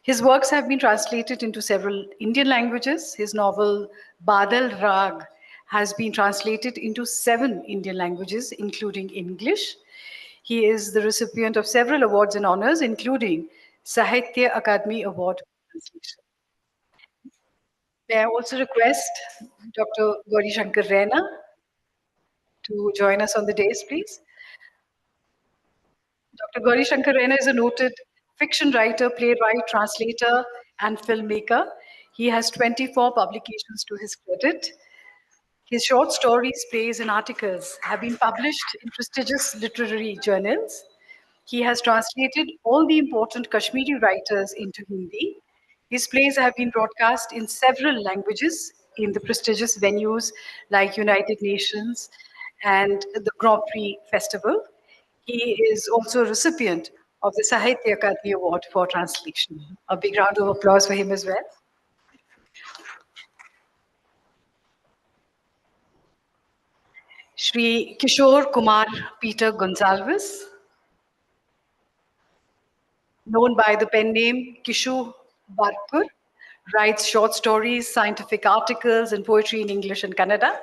His works have been translated into several Indian languages. His novel Badal Rag has been translated into 7 Indian languages, including English. He is the recipient of several awards and honors, including Sahitya Akademi Award for Translation. May I also request Dr. Gauri Shankar Rena to join us on the dais, please? Dr. Gauri Shankar Rena is a noted fiction writer, playwright, translator, and filmmaker. He has 24 publications to his credit. His short stories, plays, and articles have been published in prestigious literary journals. He has translated all the important Kashmiri writers into Hindi. His plays have been broadcast in several languages in the prestigious venues like United Nations and the Grand Prix Festival. He is also a recipient of the Sahitya Akademi Award for Translation. A big round of applause for him as well. Shri Kishore Kumar Peter Gonsalves, known by the pen name Kishu Barpur, writes short stories, scientific articles, and poetry in English and Kannada.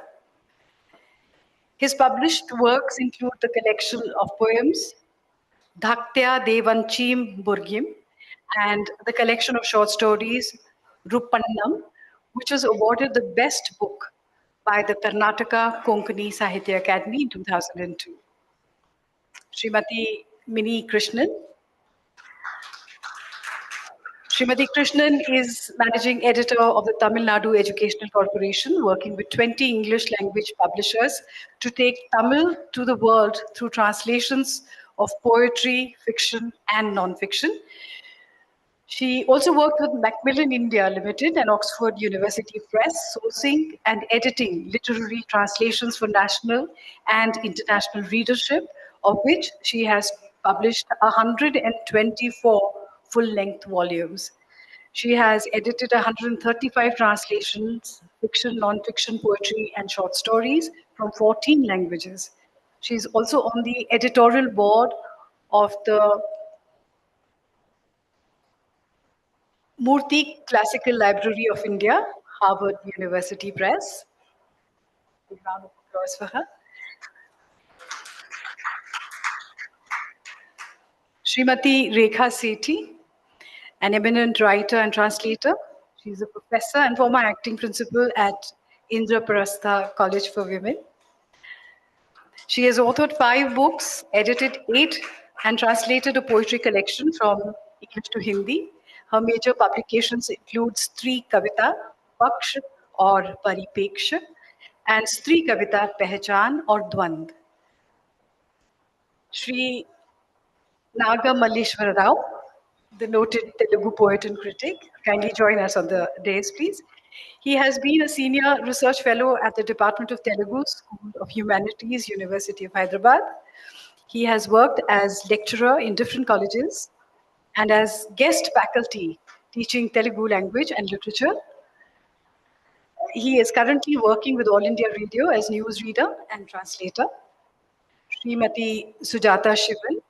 His published works include the collection of poems Dhaktya Devanchim Burgim and the collection of short stories Rupannam, which was awarded the best book by the Karnataka Konkani Sahitya Academy in 2002. Srimati Mini Krishnan. Srimati Krishnan is managing editor of the Tamil Nadu Educational Corporation, working with 20 English language publishers to take Tamil to the world through translations of poetry, fiction, and non-fiction. She also worked with Macmillan India Limited and Oxford University Press, sourcing and editing literary translations for national and international readership, of which she has published 124 full-length volumes. She has edited 135 translations, fiction, non-fiction, poetry, and short stories from 14 languages. She's also on the editorial board of the Murthy Classical Library of India, Harvard University Press. A round of applause for her. Srimati Rekha Sethi, an eminent writer and translator. She's a professor and former acting principal at Indraprastha College for Women. She has authored 5 books, edited 8, and translated a poetry collection from English to Hindi. Her major publications include Stri Kavita, Paksh or Paripeksha, and Stri Kavita Pehchan or Dwand. Shri Naga Malleshwara Rao, the noted Telugu poet and critic. Kindly join us on the dais, please. He has been a senior research fellow at the Department of Telugu School of Humanities, University of Hyderabad. He has worked as lecturer in different colleges and as guest faculty teaching Telugu language and literature. He is currently working with All India Radio as newsreader and translator. Srimati Sujata Shivan,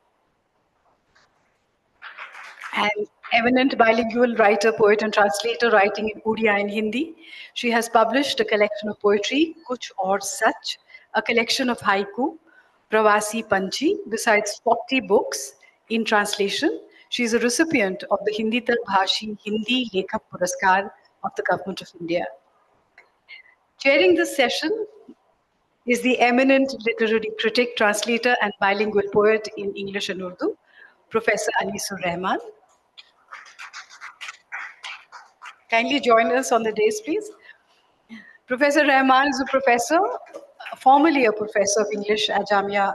an eminent bilingual writer, poet, and translator writing in Odia and Hindi. She has published a collection of poetry, Kuch Aur Sach, a collection of haiku, Pravasi Panchi, besides 40 books in translation. She is a recipient of the Hinditar Bhashi Hindi Lekhak Puraskar of the Government of India. Chairing this session is the eminent literary critic, translator, and bilingual poet in English and Urdu, Professor Anisur Rahman. Kindly join us on the dais, please. Professor Rahman is a professor, formerly a professor of English at Jamia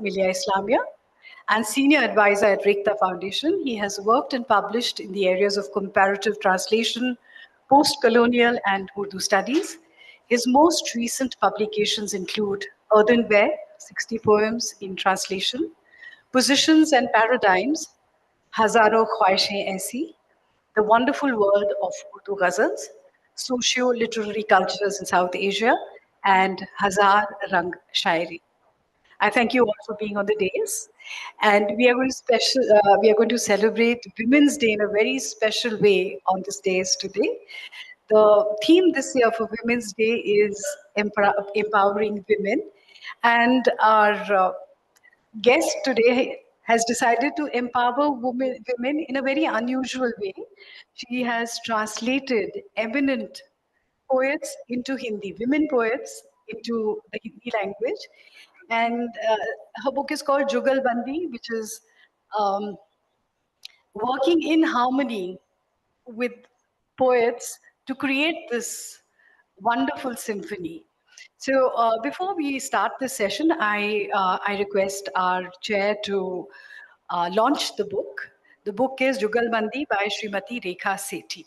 Millia Islamia and senior advisor at Rekta Foundation. He has worked and published in the areas of comparative translation, post-colonial and Urdu studies. His most recent publications include Earthenware, 60 poems in translation, Positions and Paradigms, Hazaro Khwaishein Aisi, The Wonderful World of Urdu Ghazals, Socio-Literary Cultures in South Asia, and Hazar Rang Shairi. I thank you all for being on the dais. And we are going to celebrate Women's Day in a very special way on this day today. The theme this year for Women's Day is empowering women, and our guest today has decided to empower women in a very unusual way. She has translated eminent poets into Hindi, women poets into the Hindi language. And her book is called Jugal Bandi, which is um, working in harmony with poets to create this wonderful symphony. So before we start this session, I request our chair to launch the book. The book is Jugal Bandi by Srimati Rekha Sethi.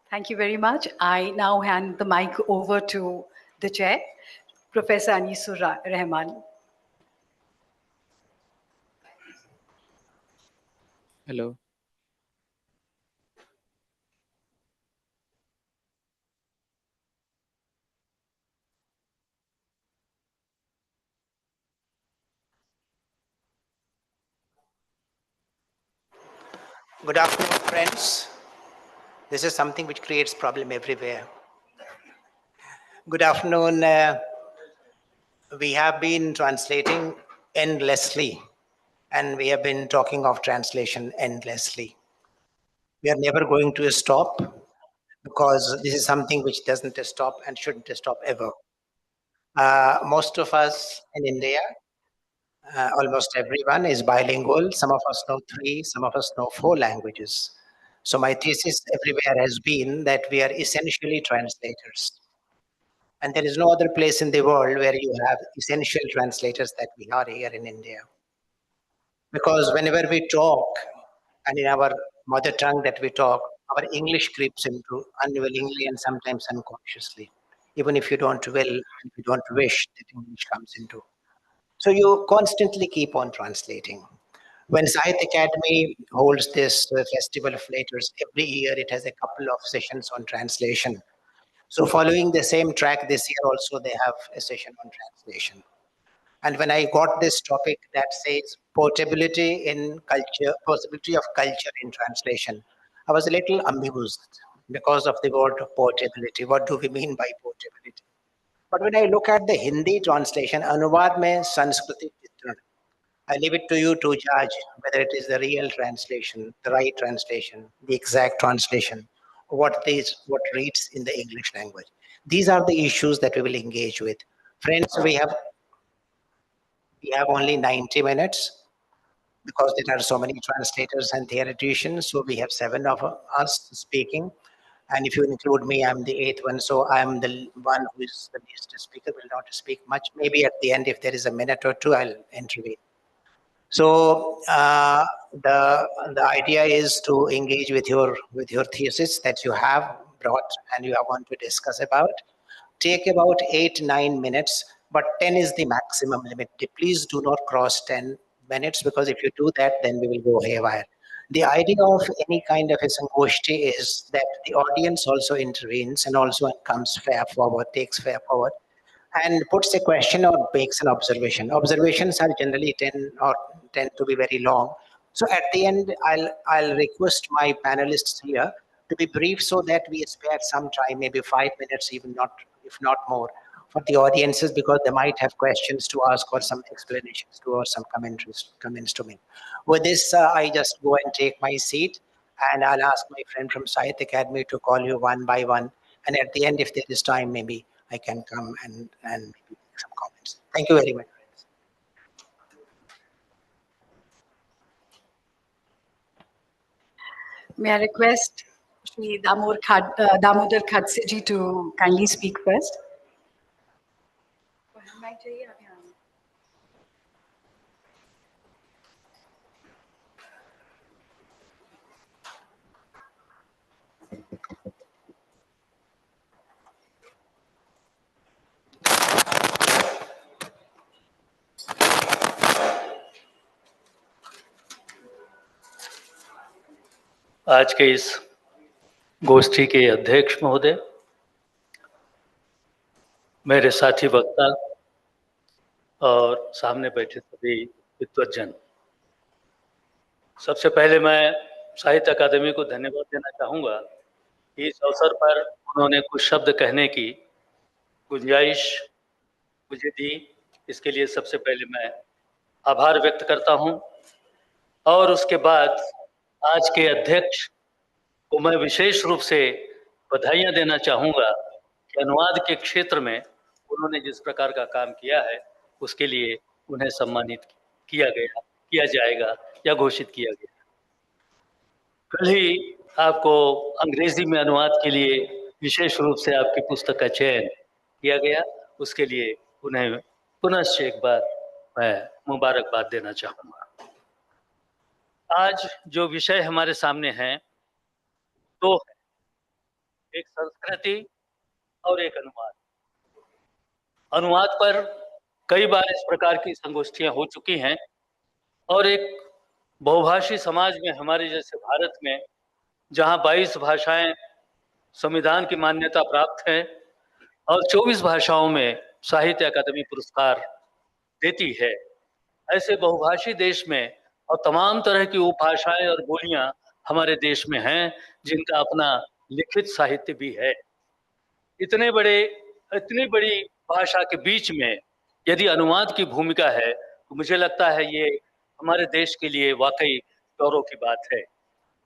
Thank you very much. I now hand the mic over to the chair, Professor Anisur Rahman. Hello. Good afternoon, friends. This is something which creates problem everywhere. Good afternoon. We have been translating endlessly, and we have been talking of translation endlessly. We are never going to stop because this is something which doesn't stop and shouldn't stop ever. Most of us in India, almost everyone is bilingual. Some of us know 3, some of us know 4 languages. So my thesis everywhere has been that we are essentially translators. And there is no other place in the world where you have essential translators that we are here in India. Because whenever we talk, and in our mother tongue that we talk, our English creeps into unwillingly and sometimes unconsciously. Even if you don't will, if you don't wish, that English comes into. So you constantly keep on translating. When Sahit Academy holds this festival of letters every year, it has a couple of sessions on translation. So following the same track this year also they have a session on translation. And when I got this topic that says portability in culture, possibility of culture in translation, I was a little amused because of the word portability. What do we mean by portability? But when I look at the Hindi translation, अनुवाद में संस्कृति चित्रण, I leave it to you to judge whether it is the real translation, the right translation, the exact translation, what reads in the English language. These are the issues that we will engage with. Friends, we have only 90 minutes because there are so many translators and theoreticians. So we have 7 of us speaking. And if you include me, I'm the 8th one. So I'm the one who is the least speaker, will not speak much. Maybe at the end, if there is a minute or two, I'll intervene. So the idea is to engage with your thesis that you have brought and you want to discuss about. Take about 8-9 minutes, but 10 is the maximum limit. Please do not cross 10 minutes because if you do that, then we will go haywire. The idea of any kind of a sangoshti is that the audience also intervenes and also comes fair forward, takes fair forward and puts a question or makes an observation. Observations are generally tend to be very long. So at the end, I'll request my panelists here to be brief so that we spare some time, maybe 5 minutes, even not, if not more, for the audiences because they might have questions to ask or some explanations to or some comments to me. With this, I just go and take my seat and I'll ask my friend from Sahit Academy to call you one by one. And at the end, if there is time, maybe I can come and maybe make some comments. Thank you very much. May I request Shri Damodar Khadsiji to kindly speak first? चाहिए आप यहाँ आज के इस गोष्ठी के अध्यक्ष महोदय, मेरे साथी वक्ता और सामने बैठे सभी विद्वज्जन, सबसे पहले मैं साहित्य अकादमी को धन्यवाद देना चाहूँगा कि इस अवसर पर उन्होंने कुछ शब्द कहने की गुंजाइश मुझे दी। इसके लिए सबसे पहले मैं आभार व्यक्त करता हूँ और उसके बाद आज के अध्यक्ष को मैं विशेष रूप से बधाइयाँ देना चाहूँगा कि अनुवाद के क्षेत्र में उन्होंने जिस प्रकार का काम किया है उसके लिए उन्हें सम्मानित किया जाएगा या घोषित किया गया। कल ही आपको अंग्रेजी में अनुवाद के लिए विशेष रूप से आपकी पुस्तक का चयन किया गया, उसके लिए उन्हें पुनश्च एक बार मैं मुबारकबाद देना चाहूँगा। आज जो विषय हमारे सामने हैं दो है, एक संस्कृति और एक अनुवाद। अनुवाद पर कई बार इस प्रकार की संगोष्ठियां हो चुकी हैं और एक बहुभाषी समाज में हमारे जैसे भारत में जहां 22 भाषाएं संविधान की मान्यता प्राप्त हैं और 24 भाषाओं में साहित्य अकादमी पुरस्कार देती है, ऐसे बहुभाषी देश में और तमाम तरह की उपभाषाएं और बोलियां हमारे देश में हैं जिनका अपना लिखित साहित्य भी है। इतनी बड़ी भाषा के बीच में यदि अनुवाद की भूमिका है तो मुझे लगता है ये हमारे देश के लिए वाकई गौरव की बात है।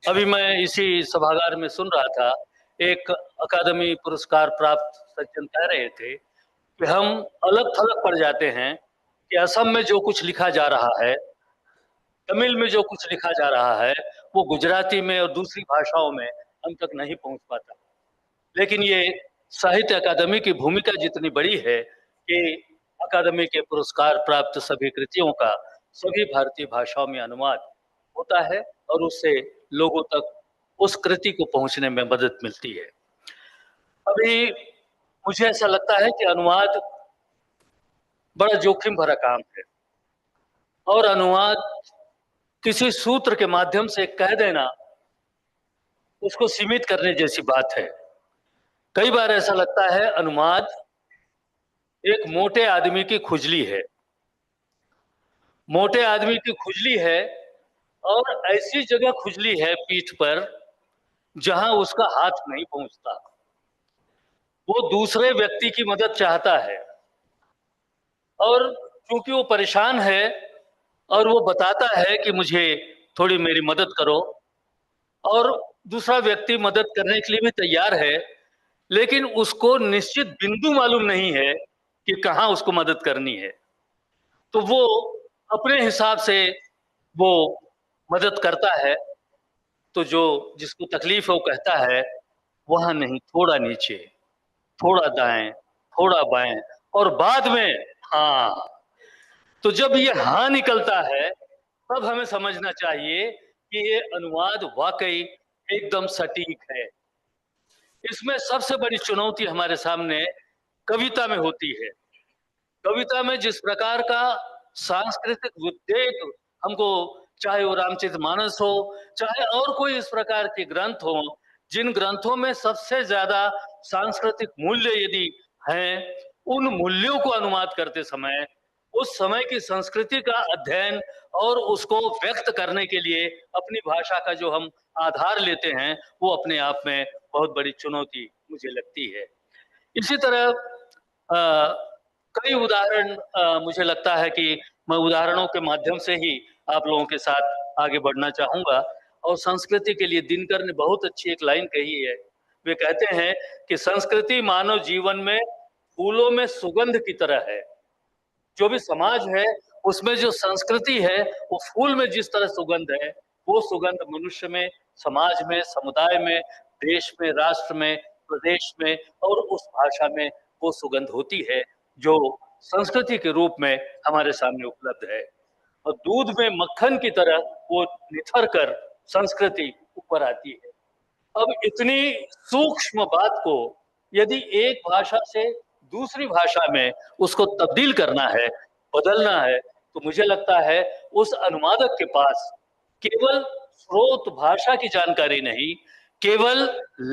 अभी मैं इसी सभागार में सुन रहा था, एक अकादमी पुरस्कार प्राप्त सज्जन कह रहे थे कि हम अलग थलग पड़ जाते हैं कि असम में जो कुछ लिखा जा रहा है, तमिल में जो कुछ लिखा जा रहा है, वो गुजराती में और दूसरी भाषाओं में हम तक नहीं पहुंच पाता। लेकिन ये साहित्य अकादमी की भूमिका जितनी बड़ी है कि अकादमी के पुरस्कार प्राप्त सभी कृतियों का सभी भारतीय भाषाओं में अनुवाद होता है और उससे लोगों तक उस कृति को पहुंचने में मदद मिलती है। अभी मुझे ऐसा लगता है कि अनुवाद बड़ा जोखिम भरा काम है और अनुवाद किसी सूत्र के माध्यम से कह देना उसको सीमित करने जैसी बात है। कई बार ऐसा लगता है अनुवाद एक मोटे आदमी की खुजली है, मोटे आदमी की खुजली है और ऐसी जगह खुजली है पीठ पर जहां उसका हाथ नहीं पहुंचता। वो दूसरे व्यक्ति की मदद चाहता है और क्योंकि वो परेशान है और वो बताता है कि मुझे थोड़ी मेरी मदद करो और दूसरा व्यक्ति मदद करने के लिए भी तैयार है, लेकिन उसको निश्चित बिंदु मालूम नहीं है कि कहाँ उसको मदद करनी है। तो वो अपने हिसाब से वो मदद करता है, तो जो जिसको तकलीफ है वो कहता है वहां नहीं, थोड़ा नीचे, थोड़ा दाएं, थोड़ा बाएं और बाद में हाँ। तो जब ये हाँ निकलता है तब हमें समझना चाहिए कि ये अनुवाद वाकई एकदम सटीक है। इसमें सबसे बड़ी चुनौती हमारे सामने कविता में होती है। कविता में जिस प्रकार का सांस्कृतिक उद्वेग हमको, चाहे वो रामचरितमानस हो, चाहे और कोई इस प्रकार के ग्रंथ हो, जिन ग्रंथों में सबसे ज्यादा सांस्कृतिक मूल्य यदि हैं, उन मूल्यों को अनुवाद करते समय उस समय की संस्कृति का अध्ययन और उसको व्यक्त करने के लिए अपनी भाषा का जो हम आधार लेते हैं वो अपने आप में बहुत बड़ी चुनौती मुझे लगती है। इसी तरह कई उदाहरण मुझे लगता है कि मैं उदाहरणों के माध्यम से ही आप लोगों के साथ आगे बढ़ना चाहूंगा। और संस्कृति के लिए दिनकर ने बहुत अच्छी एक लाइन कही है। वे कहते हैं कि संस्कृति मानव जीवन में फूलों में सुगंध की तरह है। जो भी समाज है उसमें जो संस्कृति है वो फूल में जिस तरह सुगंध है, वो सुगंध मनुष्य में, समाज में, समुदाय में, देश में, राष्ट्र में, प्रदेश में और उस भाषा में वो सुगंध होती है जो संस्कृति के रूप में हमारे सामने उपलब्ध है, और दूध में मक्खन की तरह वो निथर कर संस्कृति ऊपर आती है। अब इतनी सूक्ष्म बात को यदि एक भाषा से दूसरी भाषा में उसको तब्दील करना है, बदलना है, तो मुझे लगता है उस अनुवादक के पास केवल स्रोत भाषा की जानकारी नहीं, केवल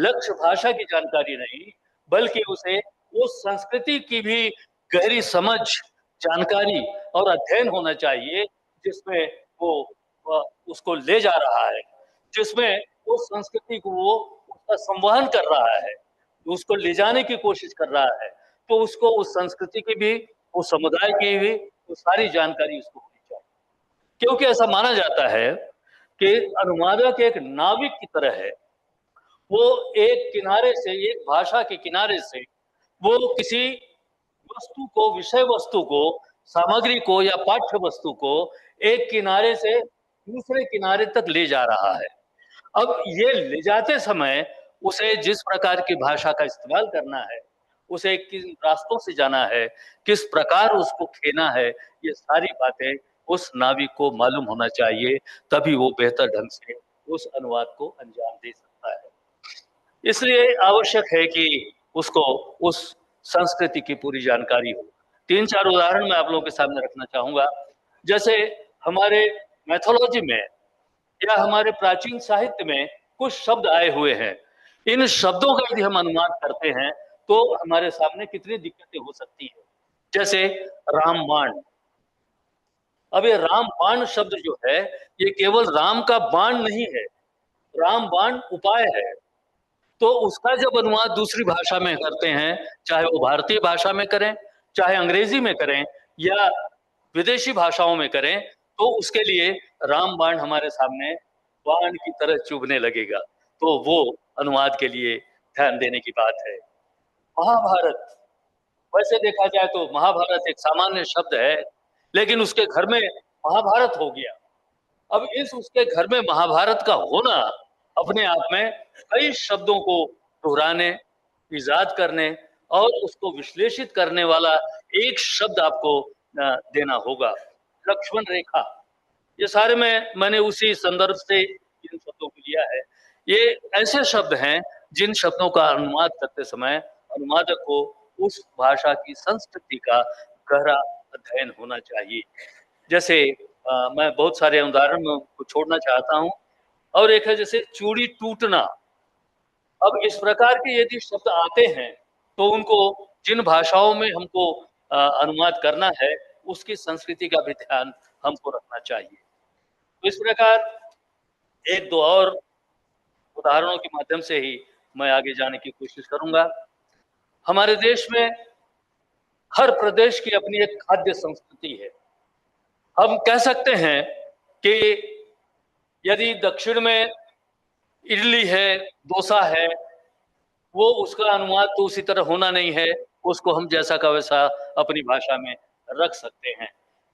लक्ष्य भाषा की जानकारी नहीं, बल्कि उसे उस संस्कृति की भी गहरी समझ, जानकारी और अध्ययन होना चाहिए, जिसमें वो उसको ले जा रहा है, जिसमें उस संस्कृति को वो उसका संवहन कर रहा है, उसको ले जाने की कोशिश कर रहा है, तो उसको उस संस्कृति की भी, उस समुदाय की भी वो सारी जानकारी उसको होनी चाहिए। क्योंकि ऐसा माना जाता है कि अनुवादक एक नाविक की तरह है। वो एक किनारे से, एक भाषा के किनारे से वो किसी वस्तु को, विषय वस्तु को, सामग्री को या पाठ्य वस्तु को एक किनारे से दूसरे किनारे तक ले जा रहा है। अब ये ले जाते समय उसे जिस प्रकार की भाषा का इस्तेमाल करना है, उसे किन रास्तों से जाना है, किस प्रकार उसको खेना है, ये सारी बातें उस नाविक को मालूम होना चाहिए, तभी वो बेहतर ढंग से उस अनुवाद को अंजाम दे सकता है। इसलिए आवश्यक है कि उसको उस संस्कृति की पूरी जानकारी हो। 3-4 उदाहरण मैं आप लोगों के सामने रखना चाहूंगा। जैसे हमारे मैथोलॉजी में या हमारे प्राचीन साहित्य में कुछ शब्द आए हुए हैं। इन शब्दों का यदि हम अनुवाद करते हैं तो हमारे सामने कितनी दिक्कतें हो सकती हैं। जैसे रामबाण। अब ये रामबाण शब्द जो है, ये केवल राम का बाण नहीं है, रामबाण उपाय है। तो उसका जब अनुवाद दूसरी भाषा में करते हैं, चाहे वो भारतीय भाषा में करें, चाहे अंग्रेजी में करें या विदेशी भाषाओं में करें, तो उसके लिए रामबाण हमारे सामने बाण की तरह चुभने लगेगा। तो वो अनुवाद के लिए ध्यान देने की बात है। महाभारत, वैसे देखा जाए तो महाभारत एक सामान्य शब्द है, लेकिन उसके घर में महाभारत हो गया। अब इस उसके घर में महाभारत का होना अपने आप में कई शब्दों को दोहराने, इजाद करने और उसको विश्लेषित करने वाला एक शब्द आपको देना होगा। लक्ष्मण रेखा, ये सारे में मैंने उसी संदर्भ से इन शब्दों को लिया है। ये ऐसे शब्द हैं जिन शब्दों का अनुवाद करते समय अनुवादक को उस भाषा की संस्कृति का गहरा अध्ययन होना चाहिए। जैसे मैं बहुत सारे उदाहरण को छोड़ना चाहता हूं, और एक है जैसे चूड़ी टूटना। अब इस प्रकार के यदि शब्द आते हैं तो उनको जिन भाषाओं में हमको अनुवाद करना है, उसकी संस्कृति का भी ध्यान हमको रखना चाहिए। तो इस प्रकार एक दो और उदाहरणों के माध्यम से ही मैं आगे जाने की कोशिश करूंगा। हमारे देश में हर प्रदेश की अपनी एक खाद्य संस्कृति है। हम कह सकते हैं कि यदि दक्षिण में इडली है, डोसा है, वो उसका अनुवाद तो उसी तरह होना नहीं है, उसको हम जैसा का वैसा अपनी भाषा में रख सकते हैं।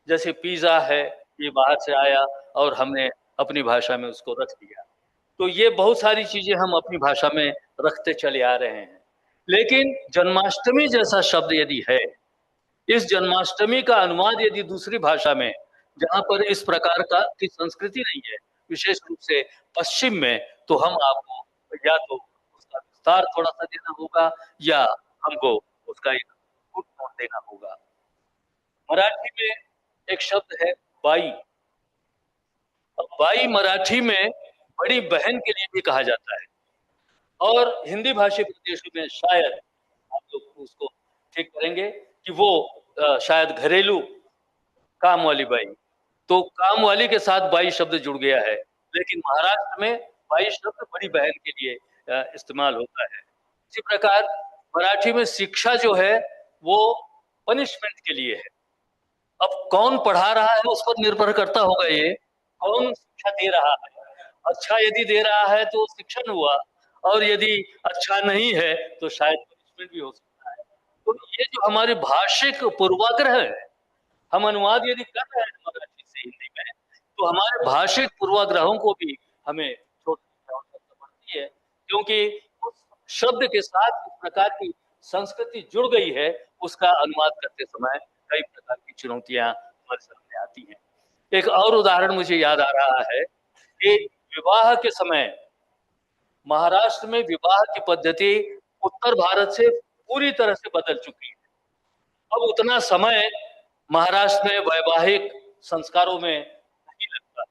जैसे पिज़्ज़ा है, ये बाहर से आया और हमने अपनी भाषा में उसको रख दिया। तो ये बहुत सारी चीजें हम अपनी भाषा में रखते चले आ रहे हैं। लेकिन जन्माष्टमी जैसा शब्द यदि है, इस जन्माष्टमी का अनुवाद यदि दूसरी भाषा में, जहां पर इस प्रकार का की संस्कृति नहीं है, विशेष रूप से पश्चिम में, तो हम आपको या तो उसका विस्तार थोड़ा सा देना होगा या हमको उसका एक फुटनोट देना होगा। मराठी में एक शब्द है बाई। अब बाई मराठी में बड़ी बहन के लिए भी कहा जाता है, और हिंदी भाषी प्रदेशों में शायद आप लोग उसको ठीक करेंगे कि वो शायद घरेलू काम वाली बाई, तो काम वाली के साथ बाई शब्द जुड़ गया है। लेकिन महाराष्ट्र में बाई शब्द बड़ी बहन के लिए इस्तेमाल होता है। इसी प्रकार मराठी में शिक्षा जो है वो पनिशमेंट के लिए है। अब कौन पढ़ा रहा है उस पर निर्भर करता होगा, ये कौन शिक्षा दे रहा है। अच्छा यदि दे रहा है तो शिक्षण हुआ, और यदि अच्छा नहीं है तो शायद पनिशमेंट भी हो सकता है। तो ये जो हमारे भाषिक पूर्वाग्रह है, हम अनुवाद यदि कर रहे हैं मराठी से हिंदी में, तो हमारे भाषिक पूर्वाग्रहों को भी हमें छोड़ने की आवश्यकता पड़ती है, क्योंकि उस शब्द के साथ इस प्रकार की संस्कृति जुड़ गई है, उसका अनुवाद करते समय कई प्रकार की चुनौतियां हमारे सामने आती हैं। एक और उदाहरण मुझे याद आ रहा है कि विवाह के समय महाराष्ट्र में विवाह की पद्धति उत्तर भारत से पूरी तरह से बदल चुकी है। अब उतना समय महाराष्ट्र में वैवाहिक संस्कारों में नहीं लगता।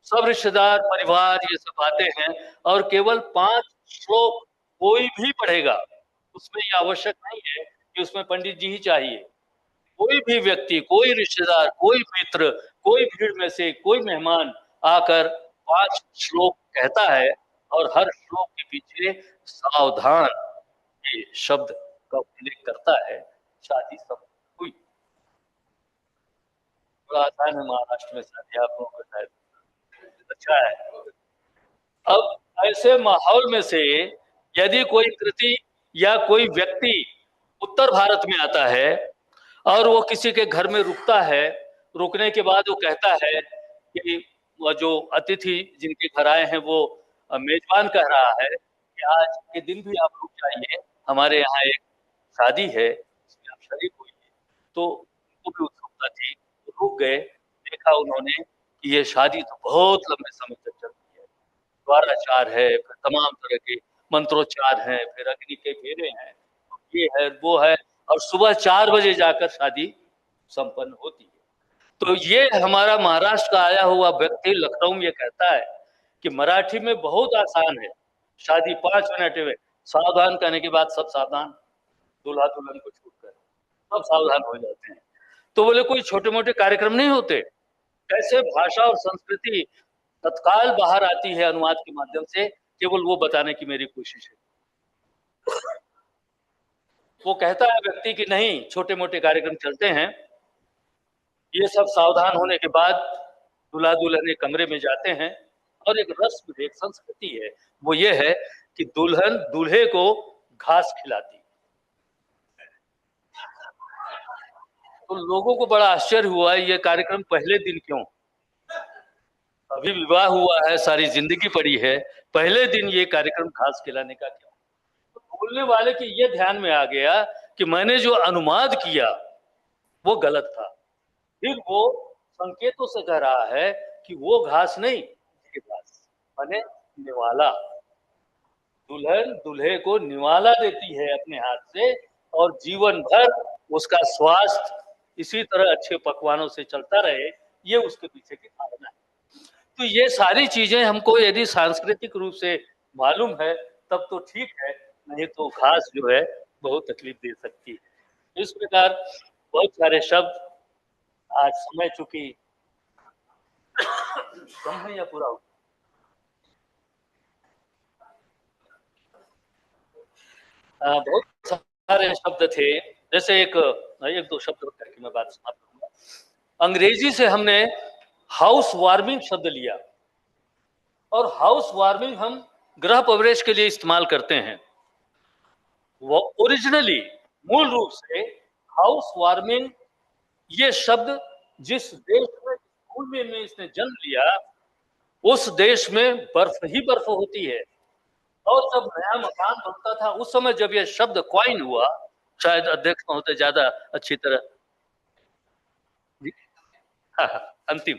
सब रिश्तेदार परिवार ये सब आते हैं और केवल 5 श्लोक कोई भी पढ़ेगा। उसमें ये आवश्यक नहीं है कि उसमें पंडित जी ही चाहिए। कोई भी व्यक्ति, कोई रिश्तेदार, कोई मित्र, कोई भीड़ में से कोई मेहमान आकर 5 श्लोक कहता है और हर श्लोक के पीछे सावधान ये शब्द का उल्लेख करता है। शादी सब हुई। बड़ा आसान है महाराष्ट्र में शादी, आप लोगों को शायद अच्छा है। अब ऐसे माहौल में से यदि कोई कृति या कोई व्यक्ति उत्तर भारत में आता है और वो किसी के घर में रुकता है, रुकने के बाद वो कहता है कि वो जो अतिथि जिनके घर आए हैं वो मेजबान कह रहा है कि आज के दिन भी आप रुक जाइए, हमारे यहाँ एक शादी है, इसमें आप शरीक होइए। तो उनको भी उत्सुकता थी, रुक गए। देखा उन्होंने कि ये शादी तो बहुत लंबे समय तक चलती है, द्वाराचार है, फिर तमाम तरह के मंत्रोच्चार हैं, फिर अग्नि के फेरे हैं, ये है वो है, और सुबह 4 बजे जाकर शादी संपन्न होती है। तो ये हमारा महाराष्ट्र का आया हुआ व्यक्ति लखनऊ में ये कहता है कि मराठी में बहुत आसान है शादी, 5 मिनट में सावधान कहने के बाद सब सावधान, दूल्हा दुल्हन को छूटकर सब सावधान हो जाते हैं। तो बोले कोई छोटे मोटे कार्यक्रम नहीं होते, कैसे भाषा और संस्कृति तत्काल बाहर आती है अनुवाद के माध्यम से, केवल वो बताने की मेरी कोशिश है। वो कहता है व्यक्ति कि नहीं, छोटे मोटे कार्यक्रम चलते हैं, ये सब सावधान होने के बाद दूल्हा दुल्हन एक कमरे में जाते हैं और एक रस्म, एक संस्कृति है, वो ये है कि दुल्हन दूल्हे को घास खिलाती। तो लोगों को बड़ा आश्चर्य हुआ, ये कार्यक्रम पहले दिन क्यों? अभी विवाह हुआ है, सारी जिंदगी पड़ी है, पहले दिन ये कार्यक्रम घास खिलाने का क्यों? तो बोलने वाले के ये ध्यान में आ गया कि मैंने जो अनुवाद किया वो गलत था। फिर वो संकेतों से कह रहा है कि वो घास नहीं, ये घास माने निवाला। दुल्हन दूल्हे को निवाला देती है अपने हाथ से और जीवन भर उसका स्वास्थ्य इसी तरह अच्छे पकवानों से चलता रहे, ये उसके पीछे की भावना है। तो ये सारी चीजें हमको यदि सांस्कृतिक रूप से मालूम है तब तो ठीक है, नहीं तो घास जो है बहुत तकलीफ दे सकती है। इस प्रकार बहुत सारे शब्द, आज समय चूंकि कम है या पूरा हो, बहुत सारे शब्द थे। जैसे एक दो शब्द करके मैं बात समाप्त करूंगा। अंग्रेजी से हमने हाउस वार्मिंग शब्द लिया और हाउस वार्मिंग हम गृह प्रवेश के लिए इस्तेमाल करते हैं। वो ओरिजिनली मूल रूप से हाउस वार्मिंग ये शब्द जिस देश में स्कूल में इसने जन्म लिया उस देश में बर्फ ही बर्फ होती है। और जब नया मकान बनता था उस समय जब यह शब्द क्वाइन हुआ, शायद अध्यक्ष महोदय ज्यादा अच्छी तरह अंतिम,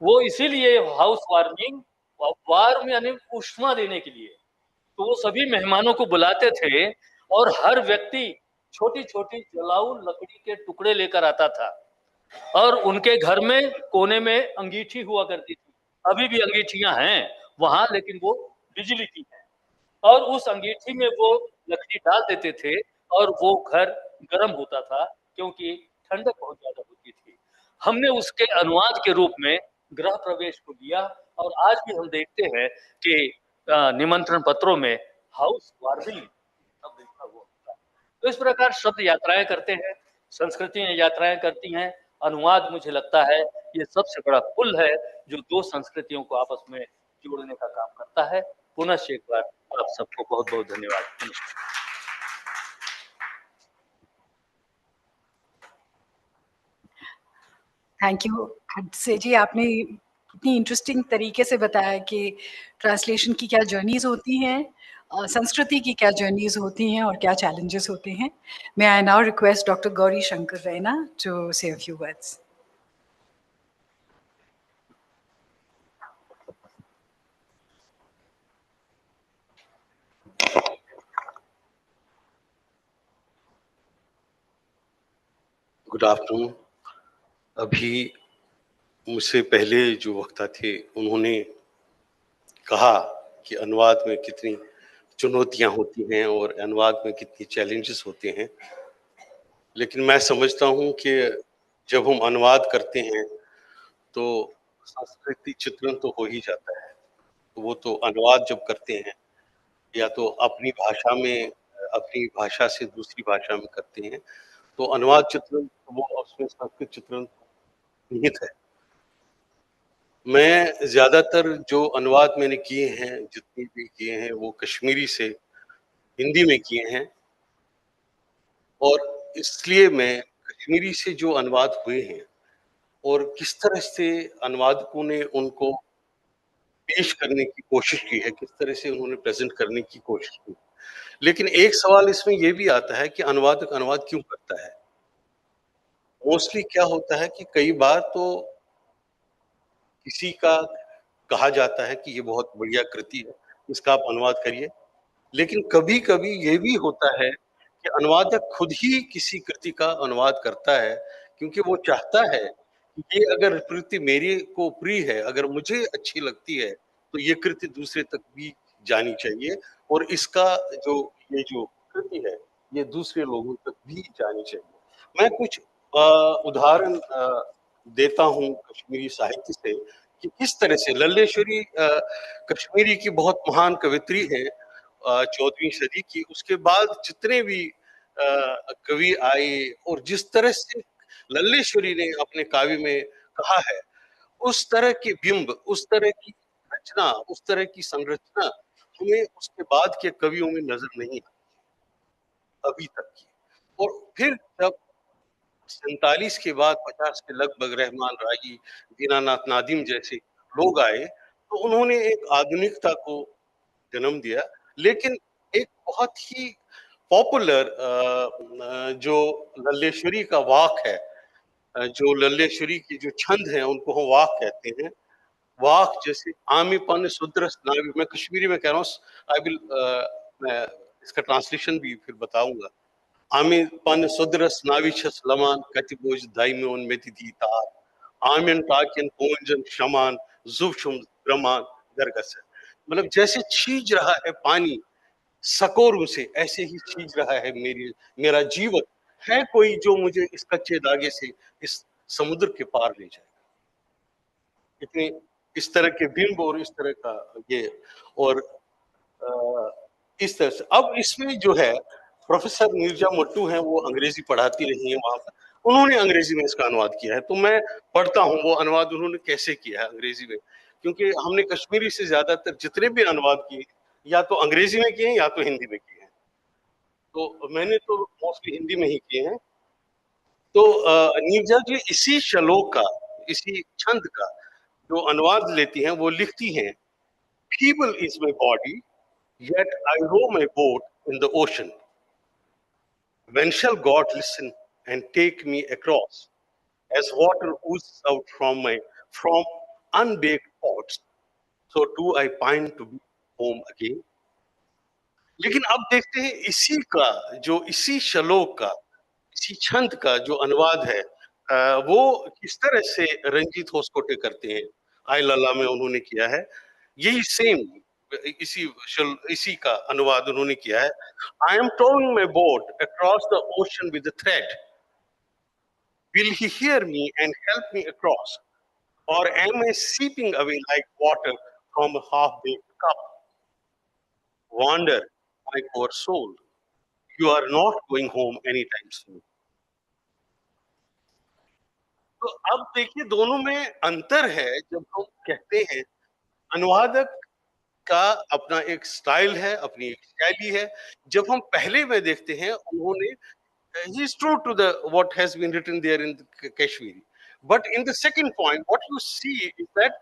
वो इसीलिए हाउस वार्मिंग, वार्म यानी उष्मा देने के लिए, तो वो सभी मेहमानों को बुलाते थे और हर व्यक्ति छोटी छोटी जलाऊ लकड़ी के टुकड़े लेकर आता था और उनके घर में कोने में अंगीठी हुआ करती थी। अभी भी अंगीठियां हैं वहां, लेकिन वो बिजली की हैं, और उस अंगीठी में वो लकड़ी डाल देते थे और वो घर गर्म होता था क्योंकि ठंडक बहुत ज्यादा होती थी। हमने उसके अनुवाद के रूप में गृह प्रवेश को लिया और आज भी हम देखते हैं कि निमंत्रण पत्रों में हाउस वार्मिंग शब्द लिखा हुआ होता है। तो इस प्रकार शब्द यात्राएं करते हैं, संस्कृतियां यात्राएं करती हैं। अनुवाद मुझे लगता है ये सबसे बड़ा पुल है जो दो संस्कृतियों को आपस में जोड़ने का काम करता है। पुनः एक बार आप सबको बहुत बहुत धन्यवाद। थैंक यू से जी, आपने इतनी इंटरेस्टिंग तरीके से बताया कि ट्रांसलेशन की क्या जर्नीज होती हैं संस्कृति की क्या जर्नीज होती हैं और क्या चैलेंजेस होते हैं. May I now request Dr. Gauri Shankar Raina to say a few words. Good afternoon. अभी मुझसे पहले जो वक्ता थे उन्होंने कहा कि अनुवाद में कितनी चुनौतियां होती हैं और अनुवाद में कितनी चैलेंजेस होते हैं, लेकिन मैं समझता हूं कि जब हम अनुवाद करते हैं तो संस्कृति चित्रण तो हो ही जाता है. तो वो तो अनुवाद जब करते हैं या तो अपनी भाषा में अपनी भाषा से दूसरी भाषा में करते हैं तो अनुवाद चित्रण वो उसमें संस्कृत चित्रण निहित है. मैं ज्यादातर जो अनुवाद मैंने किए हैं, जितने भी किए हैं, वो कश्मीरी से हिंदी में किए हैं और इसलिए मैं कश्मीरी से जो अनुवाद हुए हैं और किस तरह से अनुवादकों ने उनको पेश करने की कोशिश की है, किस तरह से उन्होंने प्रेजेंट करने की कोशिश की. लेकिन एक सवाल इसमें यह भी आता है कि अनुवादक अनुवाद क्यों करता है. मोस्टली क्या होता है कि कई बार तो किसी का कहा जाता है कि ये बहुत बढ़िया कृति है, इसका आप अनुवाद करिए. लेकिन कभी-कभी ये भी होता है कि अनुवादक खुद ही किसी कृति का अनुवाद करता है क्योंकि वो चाहता है कि ये अगर कृति मेरे को प्रिय है, अगर मुझे अच्छी लगती है, तो ये कृति दूसरे तक भी जानी चाहिए और इसका जो ये जो कृति है, ये दूसरे लोगों तक भी जानी चाहिए. मैं कुछ उदाहरण देता हूँ कश्मीरी साहित्य से कि किस तरह से लल्लेश्वरी कश्मीरी की बहुत महान कवित्री है 14वीं सदी की. उसके बाद जितने भी कवि आए और जिस तरह से लल्लेश्वरी ने अपने काव्य में कहा है, उस तरह के बिंब, उस तरह की रचना, उस तरह की संरचना हमें उसके बाद के कवियों में नजर नहीं आई अभी तक की. और फिर जब 47 के बाद 50 के लगभग रहमान राही, दीनानाथ नादिम जैसे लोग आए, तो उन्होंने एक आधुनिकता को जन्म दिया. लेकिन एक बहुत ही पॉपुलर जो लल्लेश्वरी का वाक है, जो लल्लेश्वरी की जो छंद हैं उनको हम वाक कहते हैं. वाक जैसे आमीपन सुद्रस नावि, मैं कश्मीरी में कह रहा हूँ, आई विल मैं इसका ट्रांसलेशन भी फिर बताऊंगा. आमीपन सुद्रस नाविछस लमान कतिबोज दाइमोन मेति तार आमिन टाकिन पोंजन शमान जुबशुम ब्रह्मान दरगस. मतलब जैसे छीज रहा है पानी सकोरों से, ऐसे ही छीज रहा है मेरा जीवन. है कोई जो मुझे इस कच्चे धागे से इस समुद्र के पार ले जाए. इतने इस तरह के बिंब और इस तरह का ये और इस तरह से. अब इसमें जो है प्रोफेसर नीरजा मट्टू हैं, वो अंग्रेजी पढ़ाती रही हैं वहां पर. उन्होंने अंग्रेजी में इसका अनुवाद किया है, तो मैं पढ़ता हूँ वो अनुवाद उन्होंने कैसे किया है अंग्रेजी में, क्योंकि हमने कश्मीरी से ज्यादातर जितने भी अनुवाद किए या तो अंग्रेजी में किए हैं या तो हिंदी में किए हैं. तो मैंने तो मोस्टली हिंदी में ही किए हैं. तो नीरजा जी इसी श्लोक का, इसी छंद का जो अनुवाद लेती हैं, वो लिखती हैं, feeble is my body, yet I row my boat in the ocean. When shall God listen and take me across? As water oozes out from unbaked pots, so do I pine to be home again. लेकिन अब देखते हैं इसी का जो इसी श्लोक का, इसी छंद का जो अनुवाद है, वो किस तरह से रंजीत होसकोटे करते हैं. आई लला में उन्होंने किया है यही सेम, इसी का अनुवाद उन्होंने किया है. I am towing my boat across the ocean with thread, will he hear me and help me across, or am I seeping away like water from a half baked cup. Wander, my poor soul, you are not going home anytime soon. तो अब देखिए दोनों में अंतर है. जब हम कहते हैं अनुवादक का अपना एक स्टाइल है, अपनी एक शैली है. जब हम पहले में देखते हैं उन्होंने he is true to the what has been written there in the Kashmiri, but in the second point what you see is that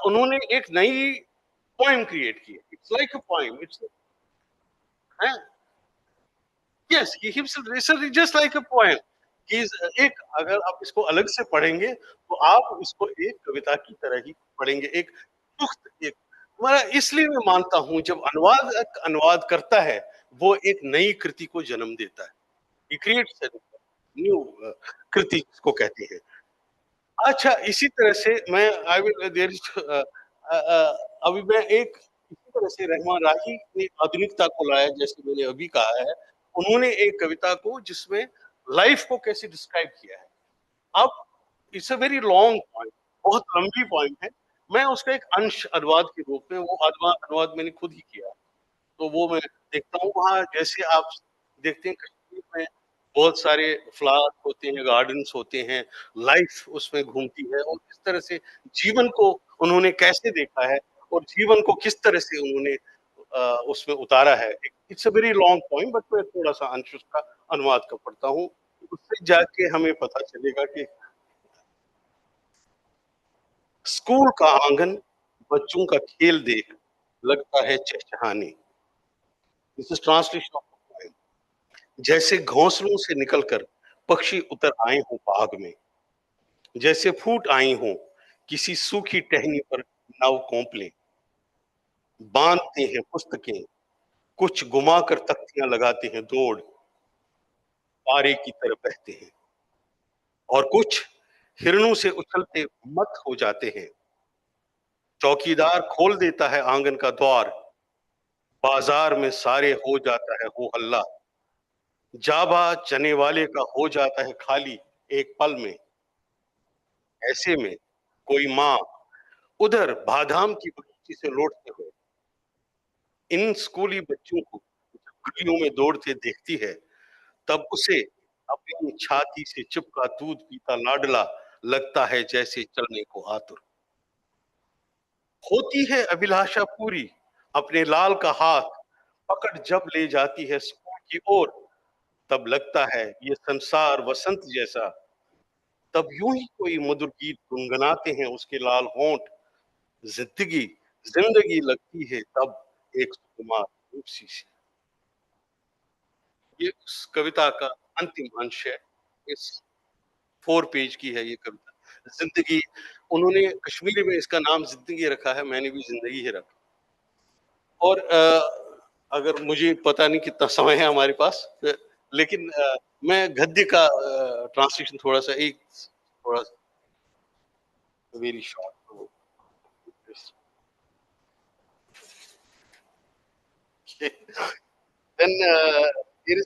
उन्होंने एक नई poem create की. It's like a poem. हैं? Yes, he himself is just like a poem. He's एक अगर आप इसको अलग से पढ़ेंगे तो आप इसको एक कविता की तरह ही पढ़ेंगे, एक पुख्त एक मैं इसलिए मैं मानता हूं जब अनुवाद करता है वो एक नई कृति को जन्म देता है. He creates a new कृति को कहते हैं. अच्छा इसी तरह से मैं आई विल देयर इज अभी मैं एक इसी तरह से रहमान राही ने आधुनिकता को लाया जैसे मैंने अभी कहा है. उन्होंने एक कविता को जिसमें लाइफ को कैसे डिस्क्राइब किया है. अब it's a very long point, बहुत लंबी पॉइंट है. मैं उसका एक अंश अनुवाद के रूप में वो अनुवाद मैंने खुद ही किया. तो वो मैं देखता हूँ वहाँ जैसे आप देखते हैं कश्मीर में बहुत सारे फ्लावर होते हैं, गार्डन्स होते हैं, लाइफ उसमें घूमती है और किस तरह से जीवन को उन्होंने कैसे देखा है और जीवन को किस तरह से उन्होंने उसमें उतारा है. It's a very long point but मैं थोड़ा सा अंश उसका अनुवाद का पढ़ता हूँ. उससे जाके हमें पता चलेगा कि स्कूल का आंगन बच्चों का खेल देख लगता है चहचहाने. This is translation. जैसे घोंसलों से निकलकर पक्षी उतर आए हों बाग में, जैसे फूट आई हों किसी सूखी टहनी पर नाव कोंपले, बांधते हैं पुस्तकें, कुछ घुमा कर तख्तियां लगाते हैं दौड़, पारे की तरफ बहते हैं, और कुछ हिरणों से उछलते मत हो जाते हैं. चौकीदार खोल देता है आंगन का द्वार, बाजार में सारे हो जाता है हो हल्ला, जाबा चने वाले का हो जाता है खाली एक पल में. ऐसे में कोई माँ उधर बादाम की बगीची से लौटते हुए इन स्कूली बच्चों को जब गलियों में दौड़ते देखती है तब उसे अपनी छाती से चिपका दूध पीता लाडला लगता है जैसे चलने को आतुर. होती है अभिलाषा पूरी, अपने लाल का हाथ पकड़ जब ले जाती है स्कूल की ओर, तब लगता है ये संसार वसंत जैसा. तब यूं ही कोई मधुर गीत गुनगुनाते हैं उसके लाल होंठ. जिंदगी जिंदगी लगती है तब एक सुकुमार रूपसी सी. ये उस कविता का अंतिम अंश है. इस 4 पेज की है ये कविता. जिंदगी, उन्होंने कश्मीरी में इसका नाम जिंदगी रखा है, मैंने भी जिंदगी ही रखा. और अगर मुझे पता नहीं कितना समय है हमारे पास, लेकिन मैं गद्य का ट्रांसलेशन थोड़ा सा एक थोड़ा very short. Then there is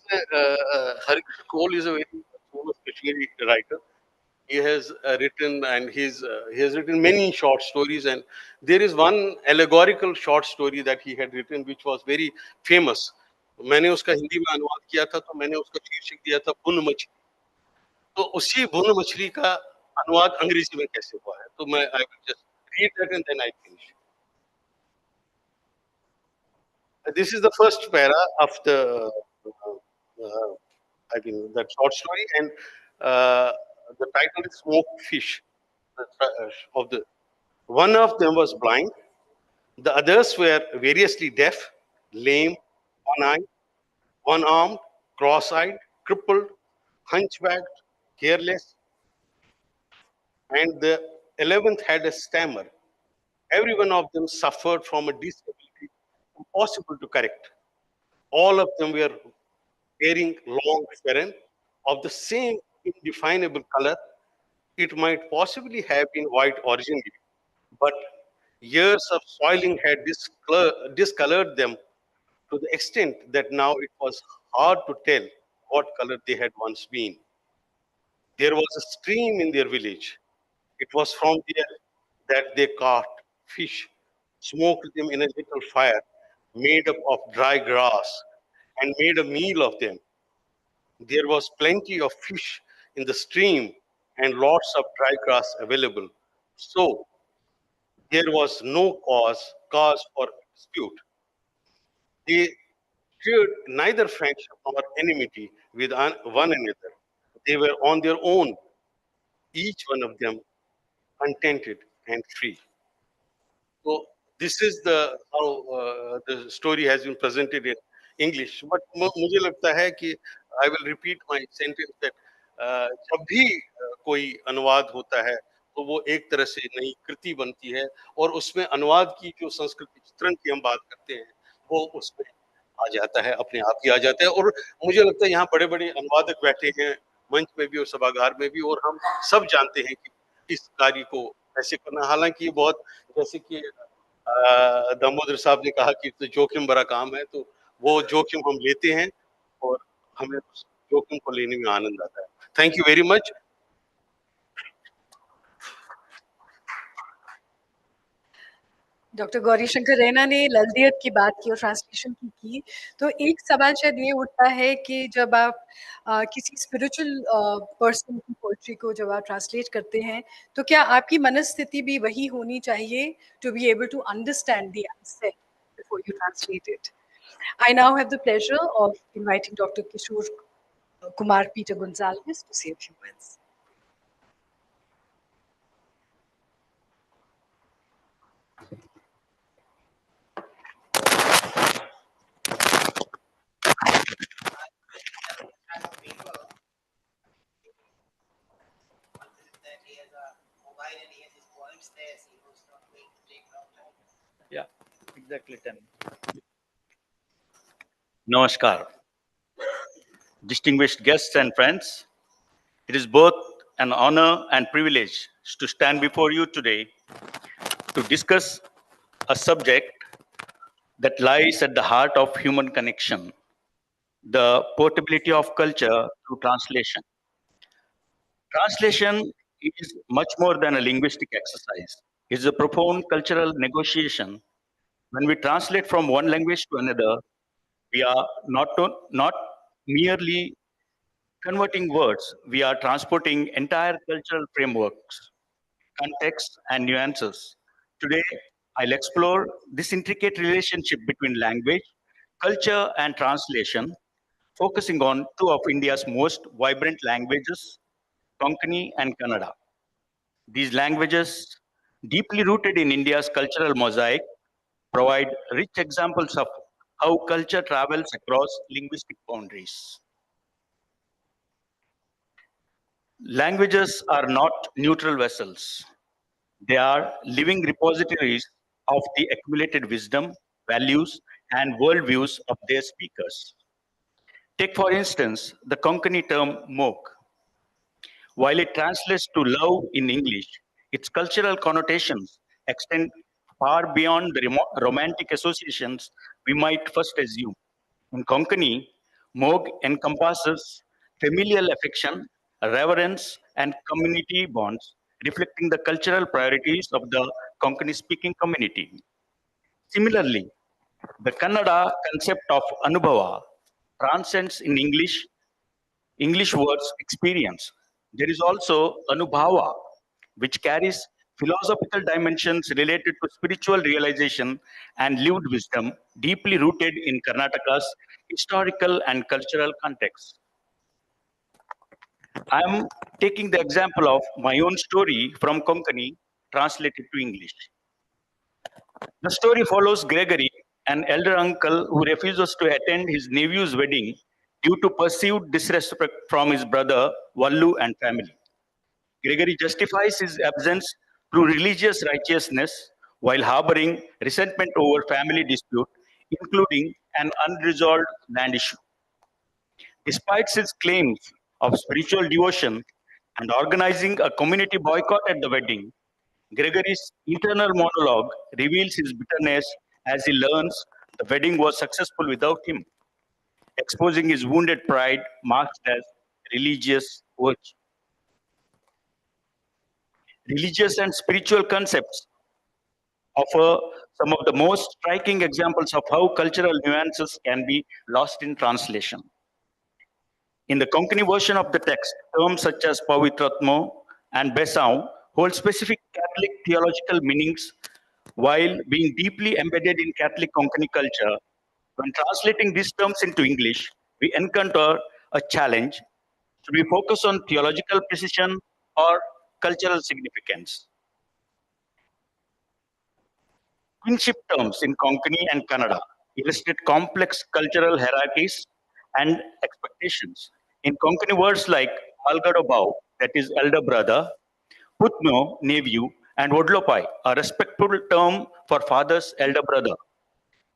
Harikrishna Cole is a very famous Kashmiri writer. He has written and he has written many short stories, and there is one allegorical short story that he had written which was very famous. मैंने उसका हिंदी में अनुवाद किया था तो मैंने उसका शीर्षक दिया था बुन मछली. तो उसी बुन मछली का अनुवाद अंग्रेजी में कैसे हुआ है तो मैं I will just read that and then I finish. This is the first para of the I think that short story, and the title is "Smoked Fish." Of the one of them was blind, the others were variously deaf, lame, one-eyed, one-armed, cross-eyed, crippled, hunchbacked, hairless, and the 11th had a stammer. Every one of them suffered from a disability impossible to correct. All of them were wearing long feren of the same indefinable color. It might possibly have been white originally, but years of soiling had discolored them to the extent that now it was hard to tell what color they had once been. There was a stream in their village. It was from there that they caught fish, smoked them in a little fire made up of dry grass, and made a meal of them. There was plenty of fish in the stream and lots of dry grass available. So there was no cause for dispute. They shared neither friendship nor enmity with one another. They were on their own, each one of them contented and free. So this is the how the story has been presented in English. But मुझे लगता है कि I will repeat my sentence that जब भी कोई अनुवाद होता है तो वो एक तरह से नई कृति बनती है और उसमें अनुवाद की जो संस्कृति चित्रण की हम बात करते हैं वो उसमें आ जाता है, अपने आप ही आ जाता है। और मुझे लगता है यहाँ बड़े बड़े अनुवादक बैठे हैं मंच में भी और सभागार में भी, और हम सब जानते हैं कि इस कार्य को कैसे करना। हालांकि ये बहुत, जैसे कि दामोदर साहब ने कहा कि तो जोखिम भरा काम है, तो वो जोखिम हम लेते हैं और हमें उस जोखिम को लेने में आनंद आता है। Thank you very much. Doctor Gauri Shankar Raina ने ललदियत की बात की और ट्रांसलेशन की, तो एक सवाल शायद ये उठता है कि जब आप किसी स्पिरिचुअल पर्सन की पोइट्री को जब आप ट्रांसलेट करते हैं, तो क्या आपकी मनस्थिति भी वही होनी चाहिए to be able to understand the unsaid before you translate it? I now have the pleasure of inviting Dr. Kishore Kumar Peter Gonzalez to say a few words. Yeah, exactly 10. Namaskar. Distinguished guests and friends, it is both an honor and privilege to stand before you today to discuss a subject that lies at the heart of human connection, the portability of culture through translation. Translation is much more than a linguistic exercise. It's a profound cultural negotiation. When we translate from one language to another, we are not merely converting words, we are transporting entire cultural frameworks, contexts, and nuances. Today, I'll explore this intricate relationship between language, culture, and translation, focusing on two of India's most vibrant languages, Konkani and Kannada. These languages, deeply rooted in India's cultural mosaic, provide rich examples of how culture travels across linguistic boundaries. Languages are not neutral vessels. They are living repositories of the accumulated wisdom, values, and worldviews of their speakers. Take, for instance, the Konkani term mok. While it translates to love in English, its cultural connotations extend far beyond the romantic associations we might first assume. In Konkani, Mog encompasses familial affection, reverence, and community bonds, reflecting the cultural priorities of the Konkani speaking community. Similarly, the Kannada concept of Anubhava transcends in English words experience. There is also Anubhava, which carries philosophical dimensions related to spiritual realization and lived wisdom, deeply rooted in Karnataka's historical and cultural context. I am taking the example of my own story from Konkani translated to English. The story follows Gregory, an elder uncle who refuses to attend his nephew's wedding due to perceived disrespect from his brother Vallu and family. Gregory justifies his absence through religious righteousness while harboring resentment over family dispute, including an unresolved land issue. Despite his claims of spiritual devotion and organizing a community boycott at the wedding, Gregory's internal monologue reveals his bitterness as he learns the wedding was successful without him, exposing his wounded pride masked as religious virtue. Religious and spiritual concepts offer some of the most striking examples of how cultural nuances can be lost in translation. In the Konkani version of the text, terms such as Pavitratmo and Besau hold specific Catholic theological meanings while being deeply embedded in Catholic Konkani culture. When translating these terms into English, we encounter a challenge. Should we focus on theological precision or cultural significance? Kinship terms in Konkani and Kannada illustrate complex cultural hierarchies and expectations. In Konkani words like Malgadobau, that is elder brother, Putno, nephew, and Vodlopai, a respectful term for father's elder brother,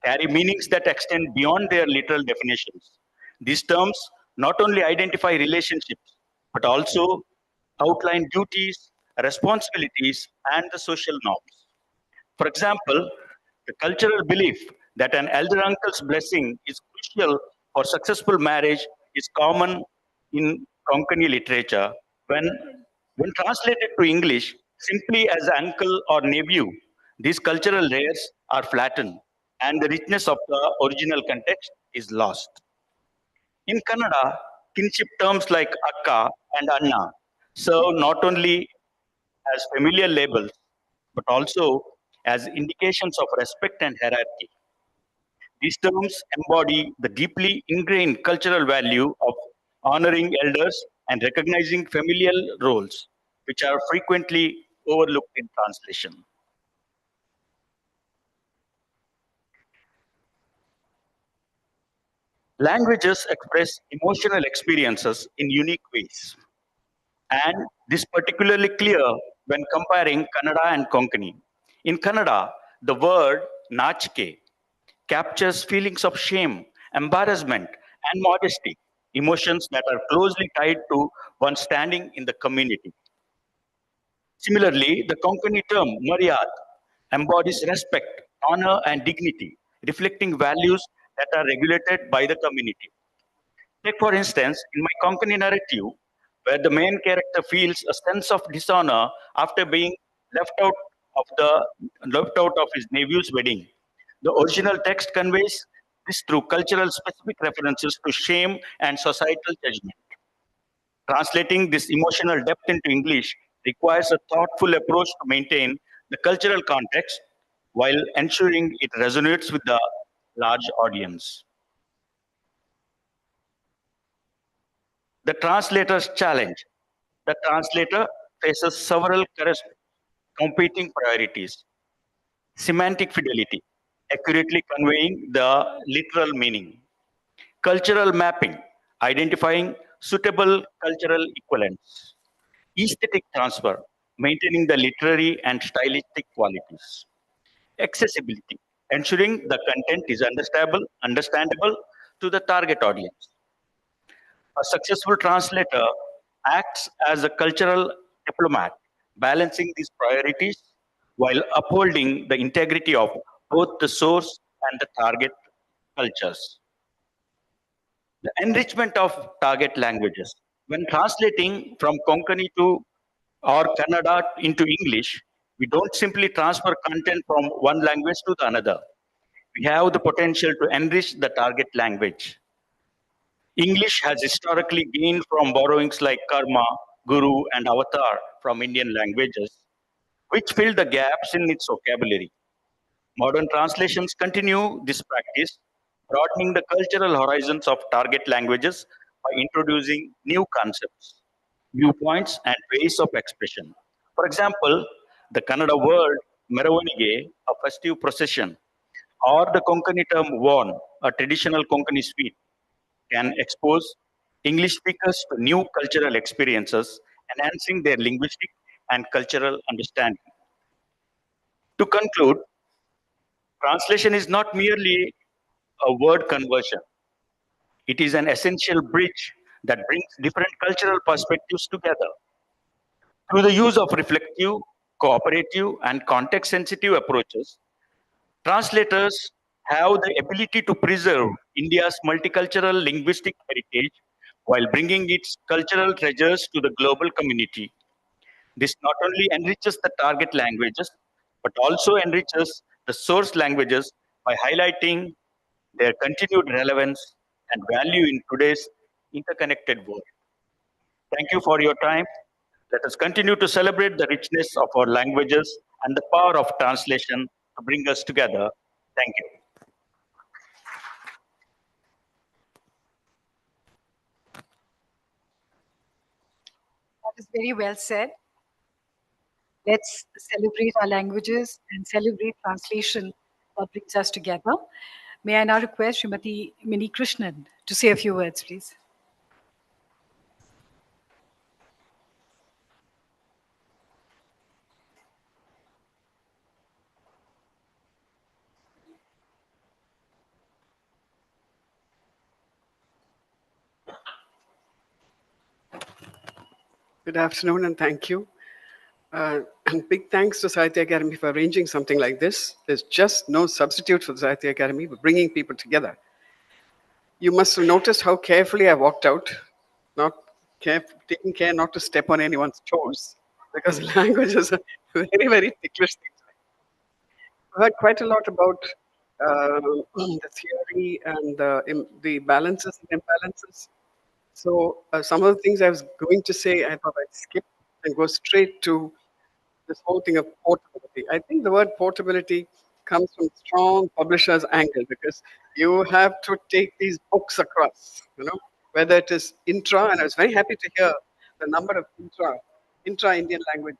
carry meanings that extend beyond their literal definitions. These terms not only identify relationships, but also outline duties, responsibilities, and the social norms. For example, the cultural belief that an elder uncle's blessing is crucial for successful marriage is common in Konkani literature. When translated to English simply as uncle or nephew, these cultural layers are flattened and the richness of the original context is lost. In Kannada, kinship terms like akka and anna serve not only as familiar labels, but also as indications of respect and hierarchy. These terms embody the deeply ingrained cultural value of honoring elders and recognizing familial roles, which are frequently overlooked in translation. Languages express emotional experiences in unique ways, and this particularly clear when comparing Kannada and Konkani. In Kannada, the word nachke captures feelings of shame, embarrassment, and modesty, emotions that are closely tied to one's standing in the community. Similarly, the Konkani term Maryad embodies respect, honor, and dignity, reflecting values that are regulated by the community. Take, for instance, in my Konkani narrative, where the main character feels a sense of dishonor after being left out left out of his nephew's wedding. The original text conveys this through cultural specific references to shame and societal judgment. Translating this emotional depth into English requires a thoughtful approach to maintain the cultural context while ensuring it resonates with the large audience. The translator's challenge. The translator faces several competing priorities. Semantic fidelity, accurately conveying the literal meaning. Cultural mapping, identifying suitable cultural equivalents. Aesthetic transfer, maintaining the literary and stylistic qualities. Accessibility, ensuring the content is understandable to the target audience. A successful translator acts as a cultural diplomat, balancing these priorities while upholding the integrity of both the source and the target cultures. The enrichment of target languages. When translating from Konkani to or Kannada into English, we don't simply transfer content from one language to the another. We have the potential to enrich the target language. English has historically gained from borrowings like karma, guru, and avatar from Indian languages, which fill the gaps in its vocabulary. Modern translations continue this practice, broadening the cultural horizons of target languages by introducing new concepts, viewpoints, and ways of expression. For example, the Kannada word Meravanige, a festive procession, or the Konkani term Von, a traditional Konkani sweet, can expose English speakers to new cultural experiences, enhancing their linguistic and cultural understanding. To conclude, translation is not merely a word conversion, it is an essential bridge that brings different cultural perspectives together. Through the use of reflective, cooperative, and context sensitive approaches, translators have the ability to preserve India's multicultural linguistic heritage while bringing its cultural treasures to the global community. This not only enriches the target languages, but also enriches the source languages by highlighting their continued relevance and value in today's interconnected world. Thank you for your time. Let us continue to celebrate the richness of our languages and the power of translation to bring us together. Thank you. That is very well said. Let's celebrate our languages and celebrate translation that brings us together. May I now request Srimati Mini Krishnan to say a few words, please? Good afternoon and thank you. And big thanks to Sahitya Academy for arranging something like this. There's just no substitute for the Sahitya Academy for bringing people together. You must have noticed how carefully I walked out, not taking care not to step on anyone's toes, because language is a very, very ticklish thing. I've heard quite a lot about the theory and the balances and imbalances. So some of the things I was going to say, I thought I'd skip and go straight to this whole thing of portability. I think the word portability comes from strong publishers' angle because you have to take these books across, whether it is intra, and I was very happy to hear the number of intra-Indian language.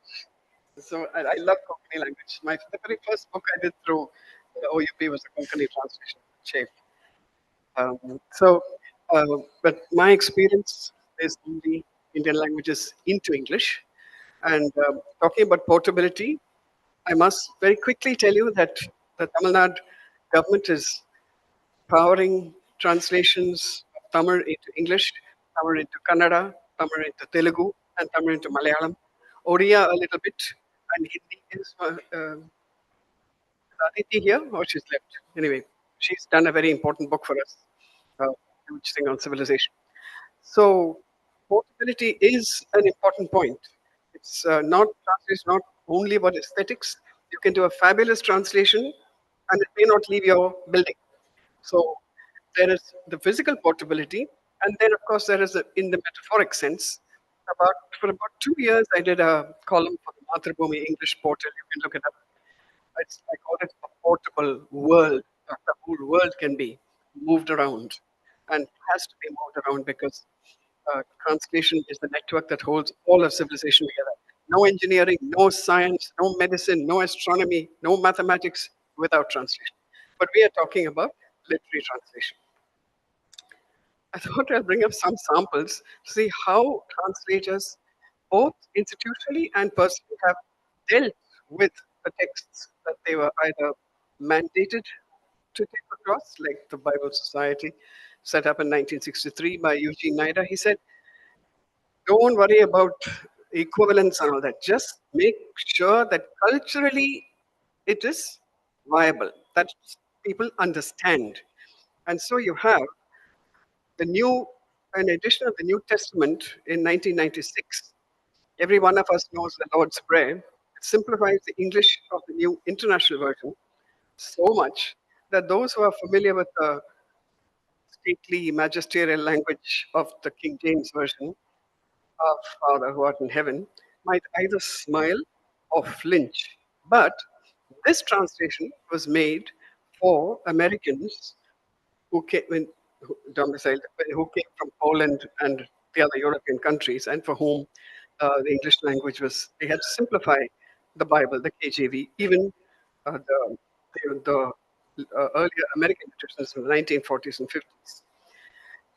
So I love Konkani language. The very first book I did through the OUP was a Konkani translation, Chef. So, but my experience is in the Indian languages into English. And talking about portability, I must very quickly tell you that the Tamil Nadu government is powering translations of Tamil into English, Tamil into Kannada, Tamil into Telugu, and Tamil into Malayalam, Odia a little bit, and Hindi is Aditi here, or she's left. Anyway, she's done a very important book for us, huge thing on civilization. So portability is an important point. It's not only about aesthetics. You can do a fabulous translation, and it may not leave your building. So there is the physical portability, and then of course there is in the metaphoric sense. For about 2 years, I did a column for the Mathrubhumi English portal. You can look it up. I call it a portable world. The whole world can be moved around and has to be moved around because translation is the network that holds all of civilization together. No engineering, no science, no medicine, no astronomy, no mathematics without translation. But we are talking about literary translation. I thought I'll bring up some samples to see how translators, both institutionally and personally, have dealt with the texts that they were either mandated to take across, like the Bible Society set up in 1963 by Eugene Nida. He said, don't worry about equivalence and all that. Just make sure that culturally it is viable, that people understand. And so you have an edition of the New Testament in 1996. Every one of us knows the Lord's Prayer. It simplifies the English of the New International Version so much that those who are familiar with the stately magisterial language of the King James Version, our Father who art in heaven, might either smile or flinch. But this translation was made for Americans who came domiciled, who came from Poland and the other European countries, and for whom the English language was, they had to simplify the Bible, the KJV, even the earlier American traditions in the 1940s and 50s.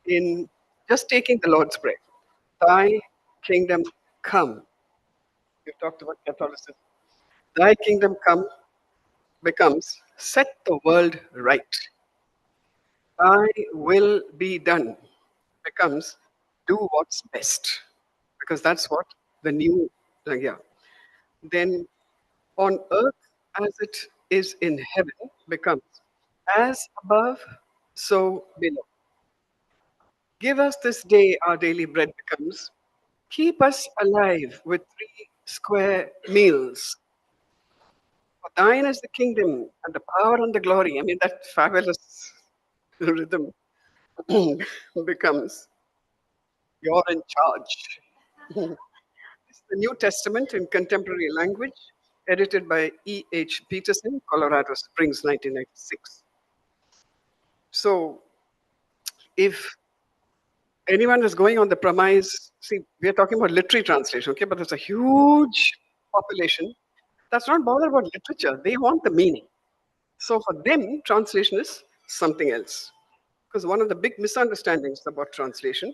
In just taking the Lord's Prayer, Thy kingdom come. You talked about Catholicism. Thy kingdom come becomes set the world right. Thy will be done becomes do what's best, because that's what the new, yeah. Then on earth as it is in heaven becomes as above, so below. Give us this day our daily bread becomes keep us alive with 3 square meals. For thine is the kingdom and the power and the glory. I mean, that fabulous rhythm becomes you're in charge. It's the New Testament in contemporary language, edited by E.H. Peterson, Colorado Springs, 1996. So, if anyone is going on the premise, see, we are talking about literary translation, okay, but there's a huge population that's not bothered about literature. They want the meaning. So, for them, translation is something else. Because one of the big misunderstandings about translation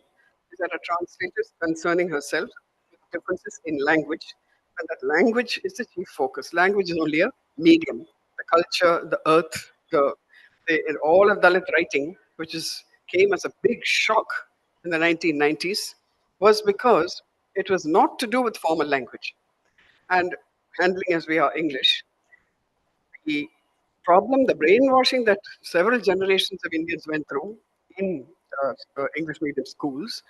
is that a translator is concerning herself with differences in language, and that language is the chief focus. Language is only a medium. The culture, the earth, in all of Dalit writing, which came as a big shock in the 1990s, was because it was not to do with formal language. And handling as we are English, the problem, the brainwashing that several generations of Indians went through in English medium schools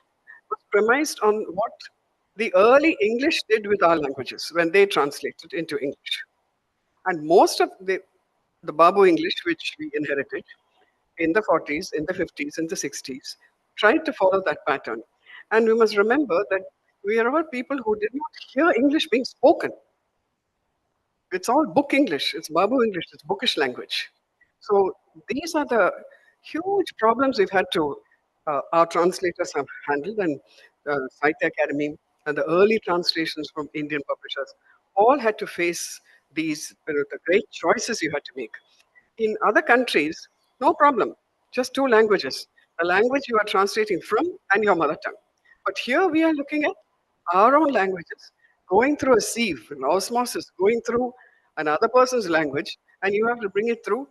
was premised on what the early English did with our languages when they translated into English. And most of the Babu English, which we inherited in the 40s, in the 50s, in the 60s, tried to follow that pattern. And we must remember that we are all people who did not hear English being spoken. It's all book English. It's Babu English. It's bookish language. So these are the huge problems we've had to, our translators have handled, and Sahitya Academy and the early translations from Indian publishers all had to face these, the great choices you had to make. In other countries, no problem, just two languages, the language you are translating from and your mother tongue. But here we are looking at our own languages going through a sieve, an osmosis, going through another person's language, and you have to bring it through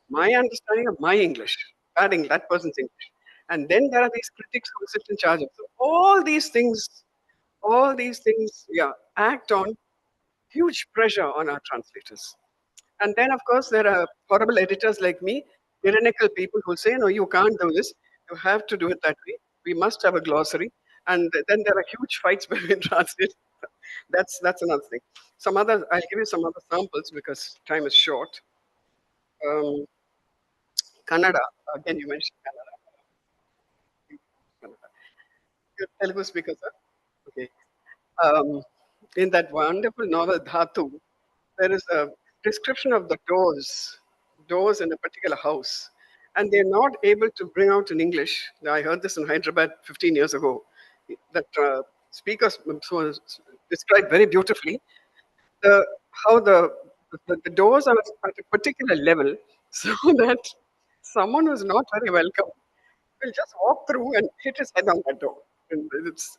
my understanding of my English, adding that person's English. And then there are these critics who sit in charge of them. All these things, yeah, act on huge pressure on our translators. And then, of course, there are horrible editors like me, tyrannical people who say, no, you can't do this. You have to do it that way. We must have a glossary. And then there are huge fights between translators. That's another thing. I'll give you some other samples because time is short. Um, Kannada, again, you mentioned Kannada. Kannada. You're Telugu speaker, sir? Okay. Um, in that wonderful novel, Dhatu, there is a description of the doors in a particular house, and they're not able to bring out in English. Now, I heard this in Hyderabad 15 years ago. That speakers was described very beautifully the how the doors are at a particular level so that someone who's not very welcome will just walk through and hit his head on that door. And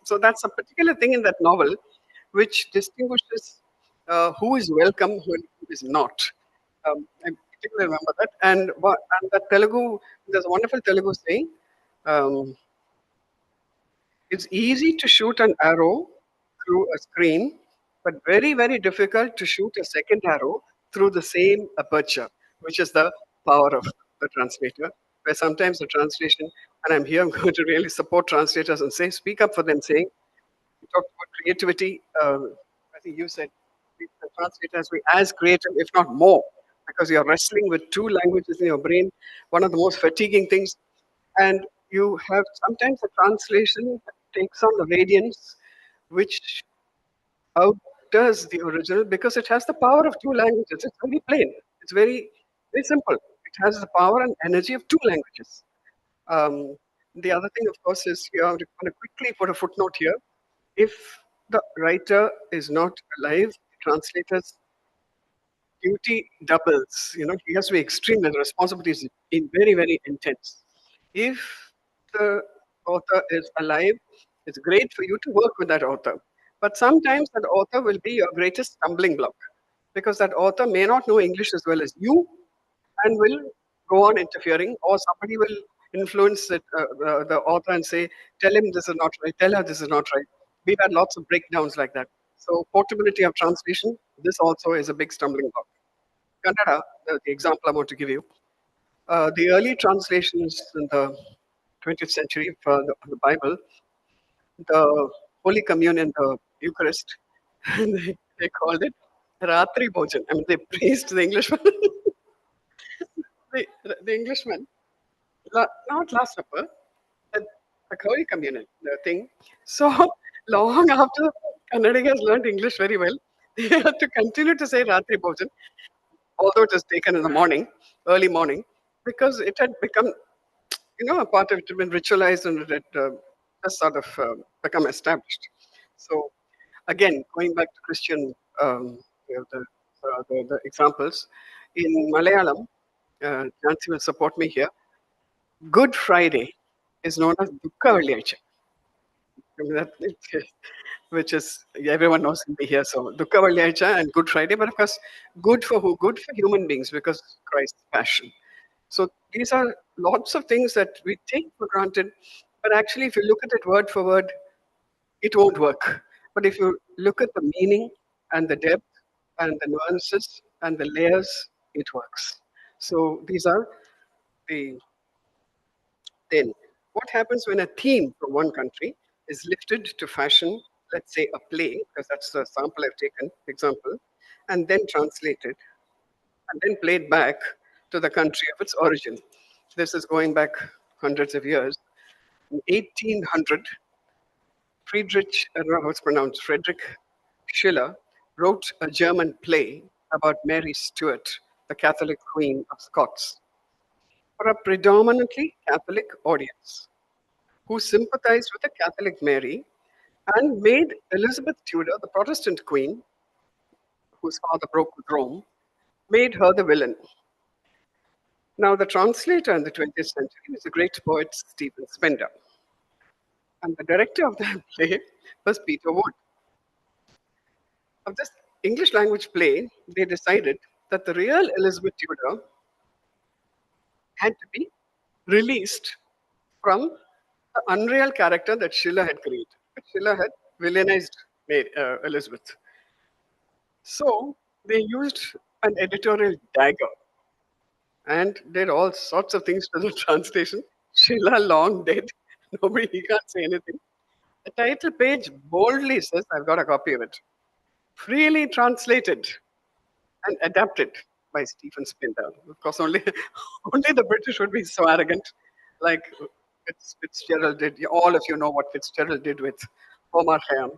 so that's a particular thing in that novel which distinguishes who is welcome, who is not. I particularly remember that. And the Telugu, there's a wonderful Telugu saying, um, it's easy to shoot an arrow through a screen, but very, very difficult to shoot a second arrow through the same aperture, which is the power of the translator. Where sometimes the translation, and I'm here, I'm going to really support translators and say, speak up for them, saying, you talked about creativity. I think you said the translators be as creative, if not more, because you're wrestling with two languages in your brain, one of the most fatiguing things. And you have sometimes the translation takes on the radiance which outdoes the original because it has the power of two languages. It's very plain. It's very, very simple. It has the power and energy of two languages. Um, the other thing, of course, is you have to kind of quickly put a footnote here. If the writer is not alive, the translator's duty doubles. He has to be extreme, and the responsibility is very, very intense. If the author is alive, it's great for you to work with that author. But sometimes that author will be your greatest stumbling block because that author may not know English as well as you and will go on interfering, or somebody will influence the author and say, tell him this is not right, tell her this is not right. We've had lots of breakdowns like that. So portability of translation, this also is a big stumbling block. Kannada, the example I want to give you, the early translations in the 20th century for the Bible, the Holy Communion, the Eucharist, they called it Ratri Bhojan. I mean, they praised the Englishman. the Englishman, not Last Supper, the, the Holy Communion, the thing. So long after Kannadigas learned English very well, they had to continue to say Ratri Bhojan, although it was taken in the morning, early morning, because it had become, a part of it had been ritualized and it had just sort of become established. So again, going back to Christian, the examples, in Malayalam, Nancy will support me here, Good Friday is known as Dukka Velliyacha. I mean, which is everyone knows me here. So Dukka Velliyacha and Good Friday, but of course, good for who? Good for human beings because Christ's passion. So these are lots of things that we take for granted, but actually, if you look at it word for word, it won't work. But if you look at the meaning and the depth and the nuances and the layers, it works. So these are the then. What happens when a theme from one country is lifted to fashion, let's say a play, because that's the sample I've taken, example, and then translated and then played back to the country of its origin. This is going back hundreds of years. In 1800, Friedrich, I don't know how it's pronounced, Friedrich Schiller wrote a German play about Mary Stuart, the Catholic Queen of Scots, for a predominantly Catholic audience who sympathized with the Catholic Mary and made Elizabeth Tudor, the Protestant queen, whose father broke with Rome, made her the villain. Now, the translator in the 20th century was the great poet Stephen Spender, and the director of that play was Peter Wood. Of this English language play, they decided that the real Elizabeth Tudor had to be released from the unreal character that Schiller had created. Schiller had villainized Elizabeth. So they used an editorial dagger and did all sorts of things to the translation. Schiller long dead. Nobody, he can't say anything. The title page boldly says, I've got a copy of it. Freely translated and adapted by Stephen Spindler. Of course, only, only the British would be so arrogant, like Fitzgerald did. All of you know what Fitzgerald did with Omar Khayyam.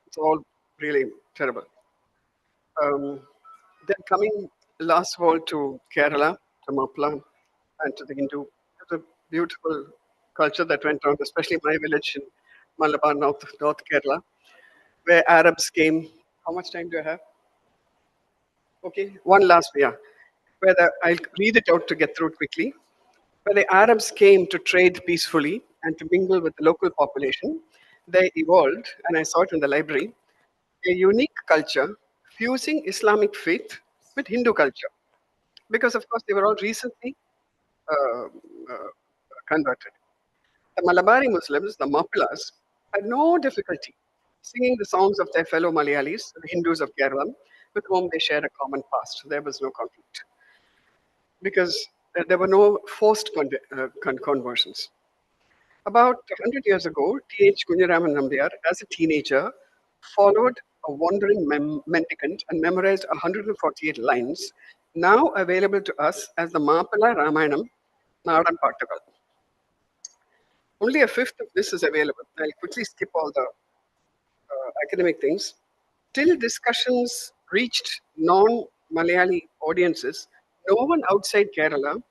It's all really terrible. Then coming last of all to Kerala, to Mapla, and to the Hindu, it's a beautiful culture that went on, especially my village in Malabar, North Kerala, where Arabs came. How much time do I have? Okay, one last, yeah. I'll read it out to get through it quickly. Where the Arabs came to trade peacefully and to mingle with the local population, they evolved, and I saw it in the library, a unique culture fusing Islamic faith with Hindu culture. Because, of course, they were all recently uh, uh, converted. The Malabari Muslims, the Mapilas, had no difficulty singing the songs of their fellow Malayalis, the Hindus of Kerala, with whom they shared a common past. There was no conflict because there were no forced conversions. About 100 years ago, T.H. Kunjaraman Nambiar, as a teenager, followed a wandering mendicant and memorized 148 lines, now available to us as the Mapala Ramayanam Nadan Pattakal. Only a fifth of this is available. I'll quickly skip all the academic things. Till discussions reached non-Malayali audiences, no one outside Kerala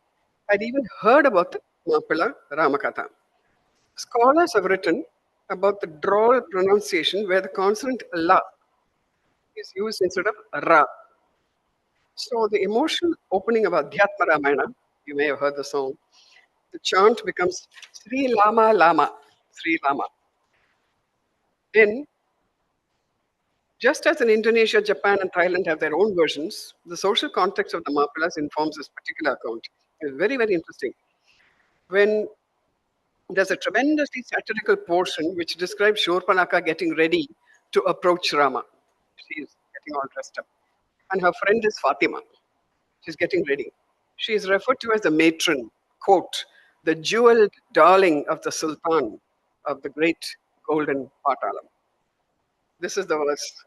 had even heard about the Mapala Ramakatha. Scholars have written about the droll pronunciation where the consonant la is used instead of ra. So the emotional opening of Adhyatma Ramayana, you may have heard the song, the chant becomes Sri Lama Lama, Sri Lama. Then, just as in Indonesia, Japan, and Thailand have their own versions, the social context of the Mapilas informs this particular account. It's very, very interesting. When there's a tremendously satirical portion which describes Shurpanaka getting ready to approach Rama. She's getting all dressed up. And her friend is Fatima. She's getting ready. She is referred to as the matron, quote, the jeweled darling of the Sultan of the great golden Patalam. This is the verse.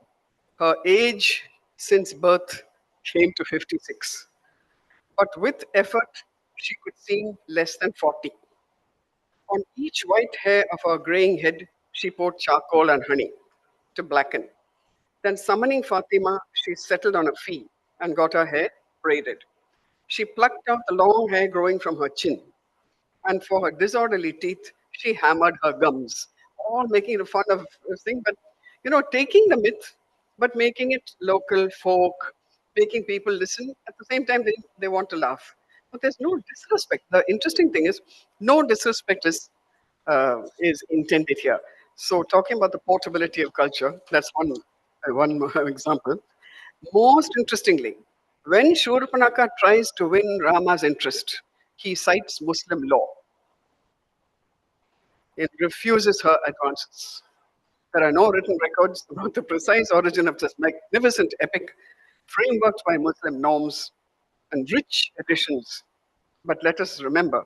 Her age since birth came to 56. But with effort, she could seem less than 40. On each white hair of her graying head, she poured charcoal and honey to blacken. Then, summoning Fatima, she settled on a fee and got her hair braided. She plucked out the long hair growing from her chin, and for her disorderly teeth, she hammered her gums, all making fun of this thing, but taking the myth, but making it local folk, making people listen. At the same time, they want to laugh. But there's no disrespect. The interesting thing is, no disrespect is intended here. So talking about the portability of culture, that's one example. Most interestingly, when Shurpanaka tries to win Rama's interest, he cites Muslim law. It refuses her advances. There are no written records about the precise origin of this magnificent epic, frameworked by Muslim norms and rich additions. But let us remember,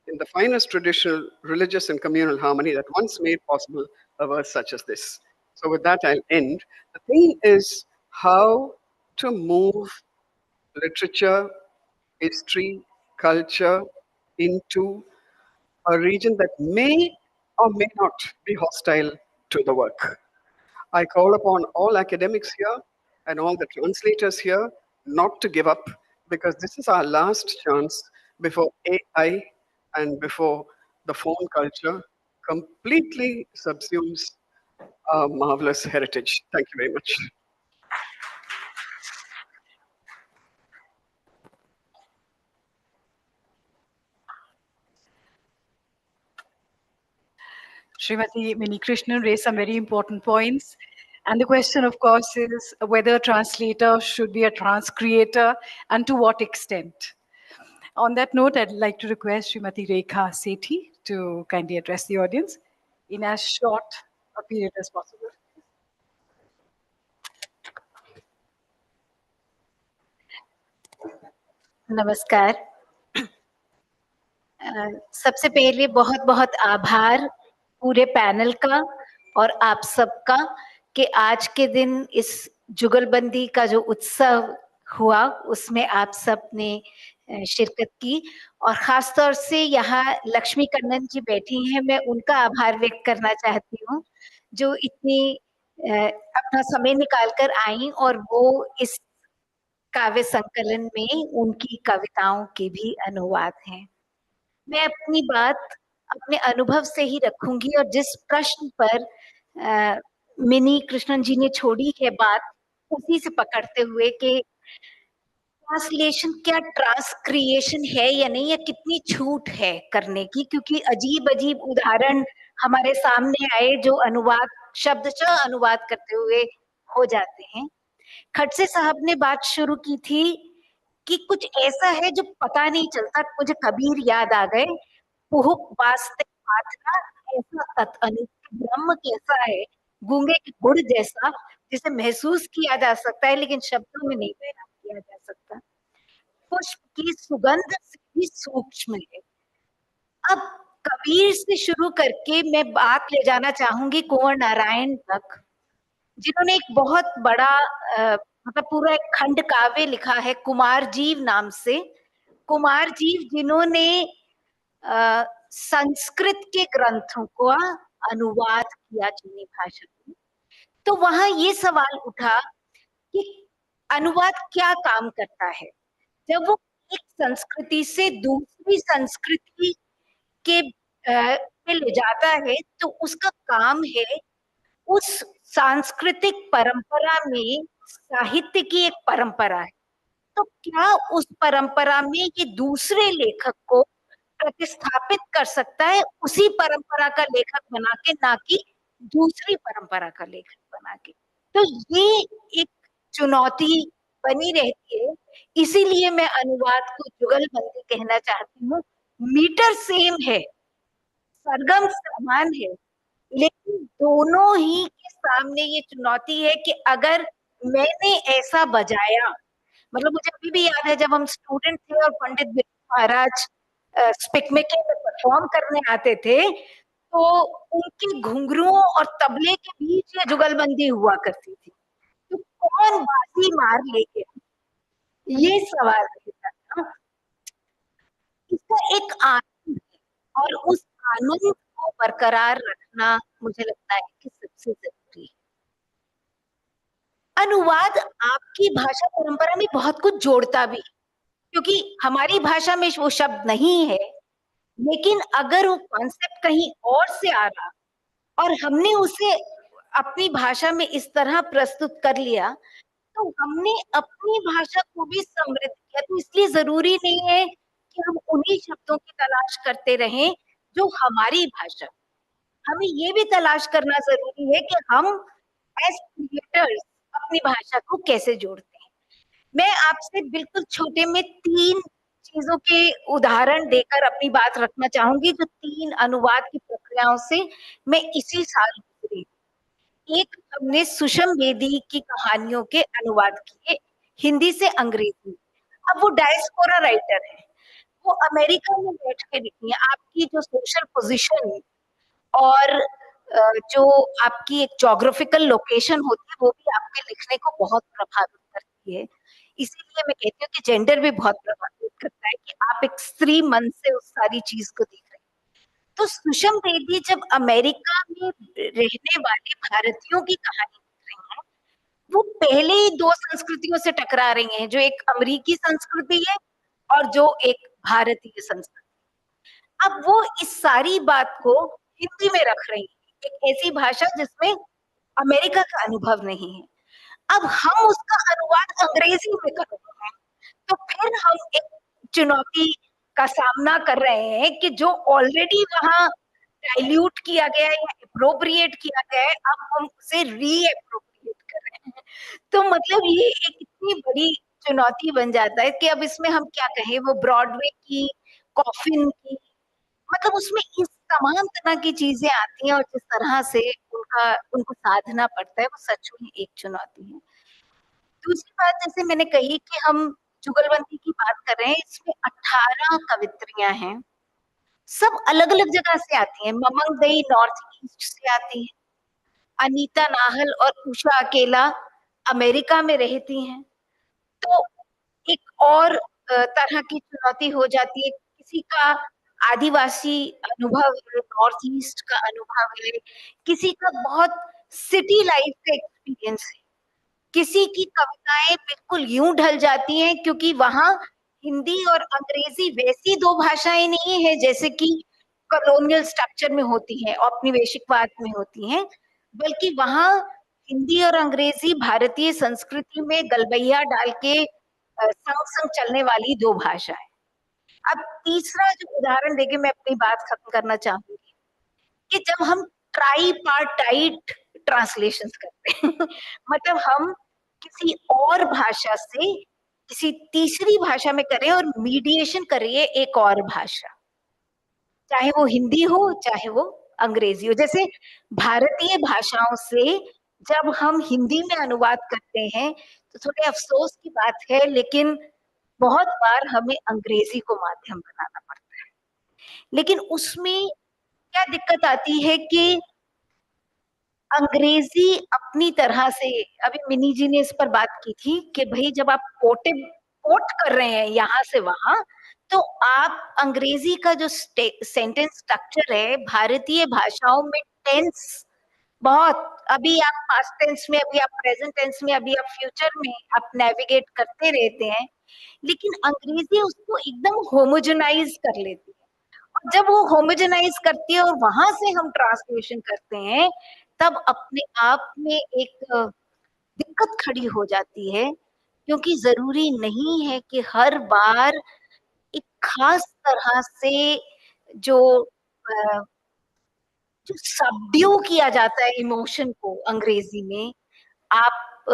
in the finest traditional religious and communal harmony that once made possible a verse such as this. So, with that, I'll end. The thing is how to move literature, history, culture into a region that may or may not be hostile to the work. I call upon all academics here and all the translators here not to give up, because this is our last chance before AI and before the phone culture completely subsumes our marvelous heritage. Thank you very much. Srimati Mini Krishnan raised some very important points. And the question, of course, is whether a translator should be a trans creator and to what extent. On that note, I'd like to request Srimati Rekha Sethi to kindly address the audience in as short a period as possible. नमस्कार। सबसे पहले बहुत बहुत आभार पूरे panel का और आप सबका कि आज के दिन इस जुगलबंदी का जो उत्सव हुआ उसमें आप सब ने शिरकत की, और ख़ास तौर से यहाँ लक्ष्मी कन्नन जी बैठी हैं, मैं उनका आभार व्यक्त करना चाहती हूँ जो इतनी अपना समय निकाल कर आई और वो इस काव्य संकलन में उनकी कविताओं के भी अनुवाद हैं। मैं अपनी बात अपने अनुभव से ही रखूंगी और जिस प्रश्न पर मिनी कृष्णन जी ने छोड़ी है बात, उसी से पकड़ते हुए कि ट्रांसलेशन क्या ट्रांसक्रिएशन है या नहीं, या कितनी छूट है करने की, क्योंकि अजीब अजीब उदाहरण हमारे सामने आए जो अनुवाद शब्दशः अनुवाद करते हुए हो जाते हैं। खड़से साहब ने बात शुरू की थी कि कुछ ऐसा है जो पता नहीं चलता, मुझे कबीर याद आ गए, पुहुक वास्ते पाथरा ऐसा तत् अनु, ब्रह्म कैसा है गूंगे के गुड़ जैसा, जिसे महसूस किया जा सकता है लेकिन शब्दों में नहीं बयान किया जा सकता। पुष्प की सुगंध से भी सूक्ष्म है। अब कबीर से शुरू करके मैं बात ले जाना चाहूंगी कुंवर नारायण तक, जिन्होंने एक बहुत बड़ा मतलब पूरा एक खंड काव्य लिखा है कुमार जीव नाम से। कुमार जीव जिन्होंने संस्कृत के ग्रंथों का अनुवाद किया चीनी भाषा में, तो वहां ये सवाल उठा कि अनुवाद क्या काम करता है। जब वो एक संस्कृति से दूसरी संस्कृति के ले जाता है तो उसका काम है उस सांस्कृतिक परंपरा में साहित्य की एक परंपरा है, तो क्या उस परंपरा में ये दूसरे लेखक को प्रतिस्थापित कर सकता है उसी परंपरा का लेखक बना के, ना कि दूसरी परंपरा का लेखक बना के। तो ये एक चुनौती बनी रहती है, इसीलिए मैं अनुवाद को जुगलबंदी कहना चाहती हूँ। मीटर सेम है, सरगम समान है, लेकिन दोनों ही के सामने ये चुनौती है कि अगर मैंने ऐसा बजाया, मतलब मुझे अभी भी याद है जब हम स्टूडेंट थे और पंडित बिरजू महाराज स्पिकमेके में परफॉर्म करने आते थे, तो उनके घुंघरुओं और तबले के बीच ये जुगलबंदी हुआ करती थी, तो कौन बाजी मार लेके, ये सवाल रहता था। इसका एक आनंद है और उस आनंद को बरकरार रखना मुझे लगता है कि सबसे जरूरी है। अनुवाद आपकी भाषा परंपरा में बहुत कुछ जोड़ता भी, क्योंकि हमारी भाषा में वो शब्द नहीं है, लेकिन अगर वो कॉन्सेप्ट कहीं और से आ रहा और हमने उसे अपनी भाषा में इस तरह प्रस्तुत कर लिया, तो हमने अपनी भाषा को भी समृद्ध किया। तो इसलिए जरूरी नहीं है उन्हीं शब्दों की तलाश करते रहें जो हमारी भाषा। हमें ये भी तलाश करना जरूरी है कि हम एज क्रिएटर्स अपनी भाषा को कैसे जोड़ते हैं। मैं आपसे बिल्कुल छोटे में 3 चीजों के उदाहरण देकर अपनी बात रखना चाहूंगी, जो 3 अनुवाद की प्रक्रियाओं से मैं इसी साल गुजरी। एक, हमने सुषम बेदी की कहानियों के अनुवाद किए हिंदी से अंग्रेजी। अब वो डायस्पोरा राइटर है, वो अमेरिका में बैठ के लिखी है। आपकी जो सोशल पोजीशन और जो आपकी एक ज्योग्राफिकल लोकेशन होती है वो भी आपके लिखने को बहुत प्रभावित करती है। इसीलिए मैं कहती हूँ कि जेंडर भी बहुत प्रभावित करता है कि आप एक स्त्री मन से उस सारी चीज को देख रहे हैं। तो सुषम बेदी जब अमेरिका में रहने वाले भारतीयों की कहानी लिख रही हैं, वो पहले ही 2 संस्कृतियों से टकरा रही हैं, जो एक अमेरिकी संस्कृति है और जो एक भारतीय संस्कृति। अब वो इस सारी बात को हिंदी में रख रही है, एक ऐसी भाषा जिसमें अमेरिका का अनुभव नहीं है। अब हम उसका अनुवाद अंग्रेजी में कर रहे हैं, तो फिर हम एक चुनौती का सामना कर रहे हैं कि जो ऑलरेडी वहां डाइल्यूट किया गया है या अप्रोप्रिएट किया गया है, अब हम उसे रीअप्रोप्रिएट कर रहे हैं। तो मतलब ये एक इतनी बड़ी चुनौती बन जाता है कि अब इसमें हम क्या कहें, वो ब्रॉडवे की, कॉफिन की, मतलब उसमें इस तमाम तरह की चीजें आती हैं और जिस तरह से उनको साधना पड़ता है, वो सच में एक चुनौती है। दूसरी बात, जैसे मैंने कही कि हम जुगलबंदी की बात कर रहे हैं, इसमें 18 कवित्रियां हैं, सब अलग अलग जगह से आती हैं। ममंग दई नॉर्थ ईस्ट से आती है, अनीता नाहल और उषा अकेला अमेरिका में रहती हैं। तो एक और तरह की चुनौती हो जाती है, किसी का आदिवासी अनुभव है, नॉर्थ ईस्ट का अनुभव है, किसी का बहुत सिटी लाइफ का एक्सपीरियंस है, किसी की कविताएं बिल्कुल यूं ढल जाती हैं क्योंकि वहां हिंदी और अंग्रेजी वैसी 2 भाषाएं नहीं है जैसे कि कॉलोनियल स्ट्रक्चर में होती हैं, औपनिवेशिकवाद में होती हैं, बल्कि वहां हिंदी और अंग्रेजी भारतीय संस्कृति में गलबैया डाल के संग संग चलने वाली 2 भाषाएं। अब तीसरा जो उदाहरण देके मैं अपनी बात खत्म करना चाहूंगी कि जब हम ट्राईपार्टाइट ट्रांसलेशन करते हैं मतलब हम किसी और भाषा से किसी तीसरी भाषा में करें और मीडिएशन करिए एक और भाषा, चाहे वो हिंदी हो चाहे वो अंग्रेजी हो। जैसे भारतीय भाषाओं से जब हम हिंदी में अनुवाद करते हैं तो थोड़े अफसोस की बात है, लेकिन बहुत बार हमें अंग्रेजी को माध्यम बनाना पड़ता है। लेकिन उसमें क्या दिक्कत आती है कि अंग्रेजी अपनी तरह से, अभी मिनी जी ने इस पर बात की थी कि भाई जब आप कोट कर रहे हैं यहाँ से वहां, तो आप अंग्रेजी का जो सेंटेंस स्ट्रक्चर है भारतीय भाषाओं में टेंस बहुत, अभी आप पास्ट टेंस में, अभी आप प्रेजेंट टेंस में, अभी आप फ्यूचर में आप नेविगेट करते रहते हैं, लेकिन अंग्रेजी उसको एकदम होमोजेनाइज कर लेती है। और जब वो होमोजेनाइज करती है और वहां से हम ट्रांसलेशन करते हैं, तब अपने आप में एक दिक्कत खड़ी हो जाती है, क्योंकि जरूरी नहीं है कि हर बार एक खास तरह से जो जो सबड्यू किया जाता है इमोशन को अंग्रेजी में, आप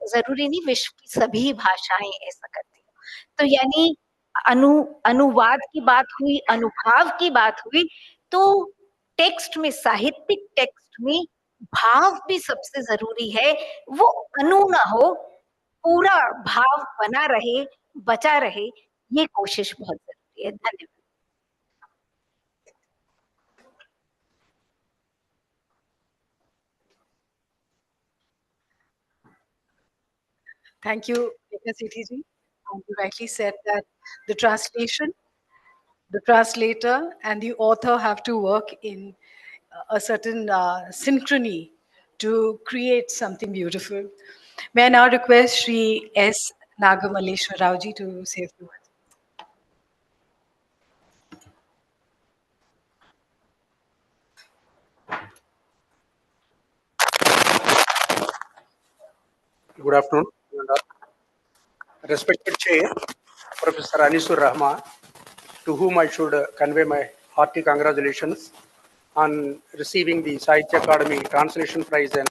जरूरी नहीं विश्व की सभी भाषाएं ऐसा करती हो। तो यानी अनुवाद की बात हुई, अनुभाव की बात हुई, तो टेक्स्ट में, साहित्यिक टेक्स्ट में भाव भी सबसे जरूरी है। वो अनु ना हो, पूरा भाव बना रहे, बचा रहे, ये कोशिश बहुत जरूरी है। धन्यवाद। Thank you, Rekha Sethi ji. You rightly said that the translation, the translator, and the author have to work in a certain synchrony to create something beautiful. May I now request Shri S. Nagamaleshwar Rao ji to say a few words. Good afternoon. Respected Chair, Professor Anisur Rahman, to whom I should convey my hearty congratulations on receiving the Sahitya Academy Translation Prize and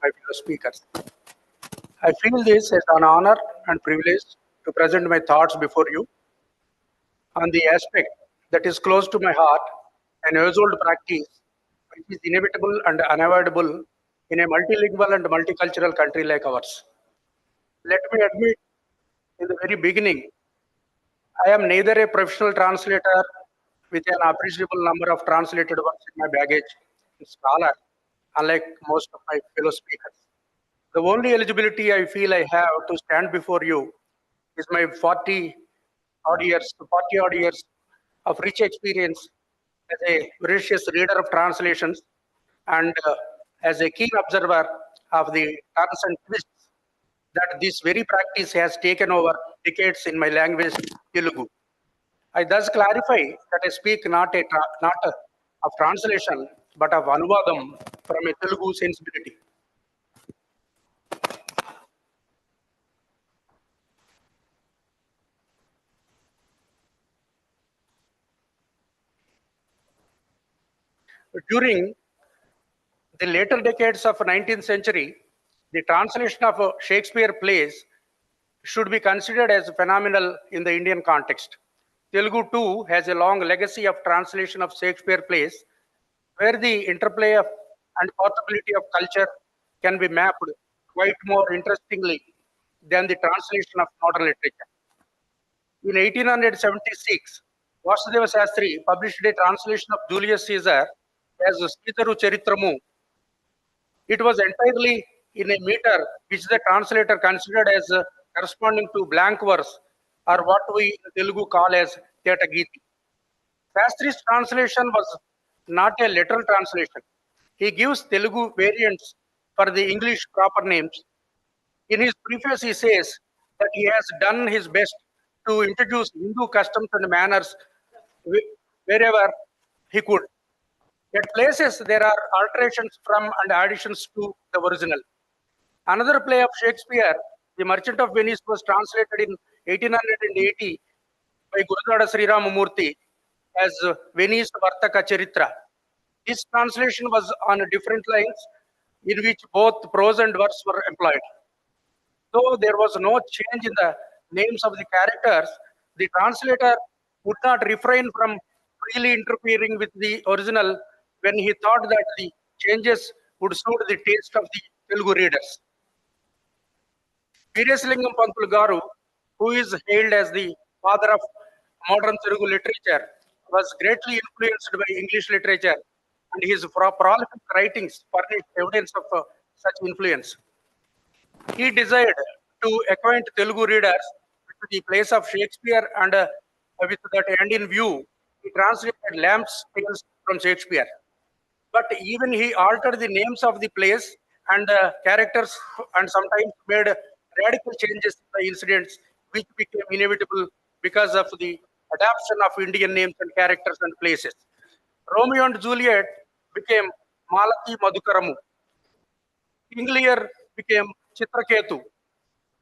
my fellow speakers. I feel this as an honor and privilege to present my thoughts before you on the aspect that is close to my heart, an age-old practice which is inevitable and unavoidable in a multilingual and multicultural country like ours. Let me admit in the very beginning, I am neither a professional translator with an appreciable number of translated works in my baggage, and scholar, unlike most of my fellow speakers. The only eligibility I feel I have to stand before you is my 40 odd years of rich experience as a voracious reader of translations and as a keen observer of the turns and twists that this very practice has taken over decades in my language, Telugu. I thus clarify that I speak not of translation, but of anuvadam from a Telugu sensibility. During the later decades of 19th century, the translation of Shakespeare plays should be considered as phenomenal in the Indian context. Telugu too has a long legacy of translation of Shakespeare plays, where the interplay of and portability of culture can be mapped quite more interestingly than the translation of modern literature. In 1876, Vasudeva Shastri published a translation of Julius Caesar as Caesaru Charitramu. It was entirely in a meter which the translator considered as corresponding to blank verse, or what we in Telugu call as Tetagiti. Shastri's translation was not a literal translation. He gives Telugu variants for the English proper names. In his preface, he says that he has done his best to introduce Hindu customs and manners wherever he could. At places, there are alterations from and additions to the original. Another play of Shakespeare, The Merchant of Venice, was translated in 1880 by Gurudwada Sri Ramamurthy as Venice Vartaka Charitra. This translation was on different lines in which both prose and verse were employed. Though there was no change in the names of the characters, the translator would not refrain from freely interfering with the original when he thought that the changes would suit the taste of the Telugu readers. Veerasalingam Pantul Garu, who is hailed as the father of modern Telugu literature, was greatly influenced by English literature, and his prolific writings furnish evidence of such influence. He desired to acquaint Telugu readers with the plays of Shakespeare, and with that end in view, he translated Lamb's tales from Shakespeare. But even he altered the names of the plays and characters, and sometimes made radical changes in the incidents, which became inevitable because of the adoption of Indian names and characters and places. Romeo and Juliet became Malati Madhukaramu. King Lear became Chitraketu.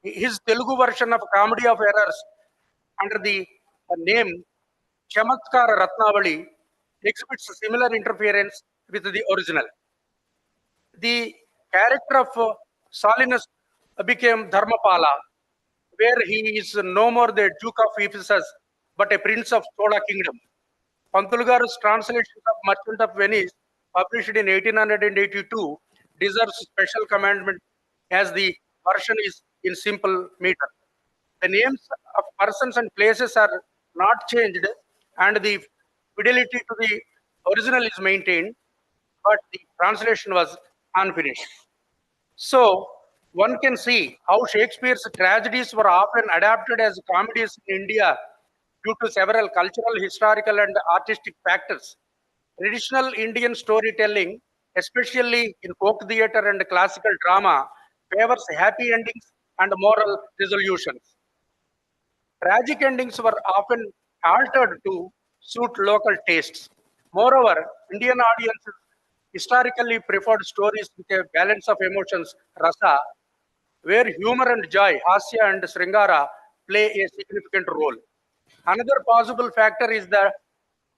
His Telugu version of Comedy of Errors under the name Chamatkara Ratnavali exhibits similar interference with the original. The character of Solinus became Dharmapala, where he is no more the Duke of Ephesus, but a prince of Chola kingdom. Pantulgaru's translation of Merchant of Venice, published in 1882, deserves special commandment as the version is in simple meter. The names of persons and places are not changed, and the fidelity to the original is maintained, but the translation was unfinished. So one can see how Shakespeare's tragedies were often adapted as comedies in India due to several cultural, historical, and artistic factors. Traditional Indian storytelling, especially in folk theatre and classical drama, favors happy endings and moral resolutions. Tragic endings were often altered to suit local tastes. Moreover, Indian audiences historically preferred stories with a balance of emotions, rasa, where humor and joy, hasya and sringara, play a significant role. Another possible factor is the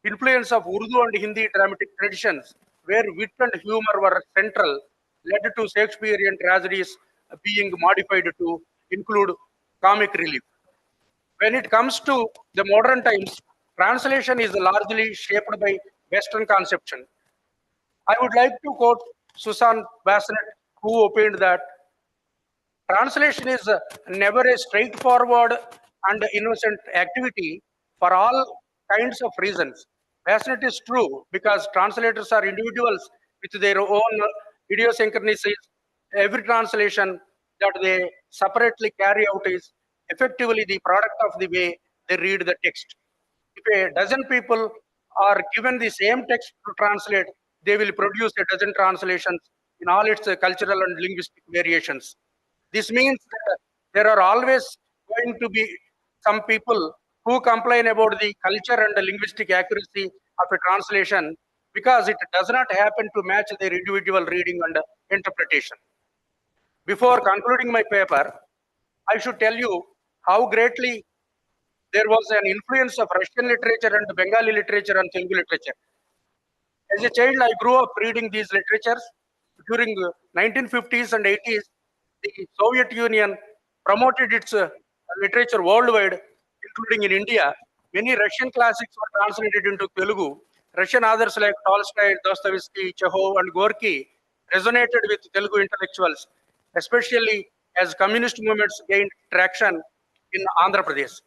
influence of Urdu and Hindi dramatic traditions, where wit and humor were central, led to Shakespearean tragedies being modified to include comic relief. When it comes to the modern times, translation is largely shaped by Western conception. I would like to quote Susan Bassett, who opined that translation is never a straightforward and innocent activity for all kinds of reasons. Bassett is true because translators are individuals with their own idiosyncrasies. Every translation that they separately carry out is effectively the product of the way they read the text. If a dozen people are given the same text to translate, they will produce a dozen translations in all its cultural and linguistic variations. This means that there are always going to be some people who complain about the culture and the linguistic accuracy of a translation because it does not happen to match their individual reading and interpretation. Before concluding my paper, I should tell you how greatly there was an influence of Russian literature and Bengali literature on Telugu literature. As a child, I grew up reading these literatures. During 1950s and 80s, the Soviet Union promoted its literature worldwide, including in India. Many Russian classics were translated into Telugu. Russian authors like Tolstoy, Dostoevsky, Chekhov, and Gorky resonated with Telugu intellectuals, especially as communist movements gained traction in Andhra Pradesh.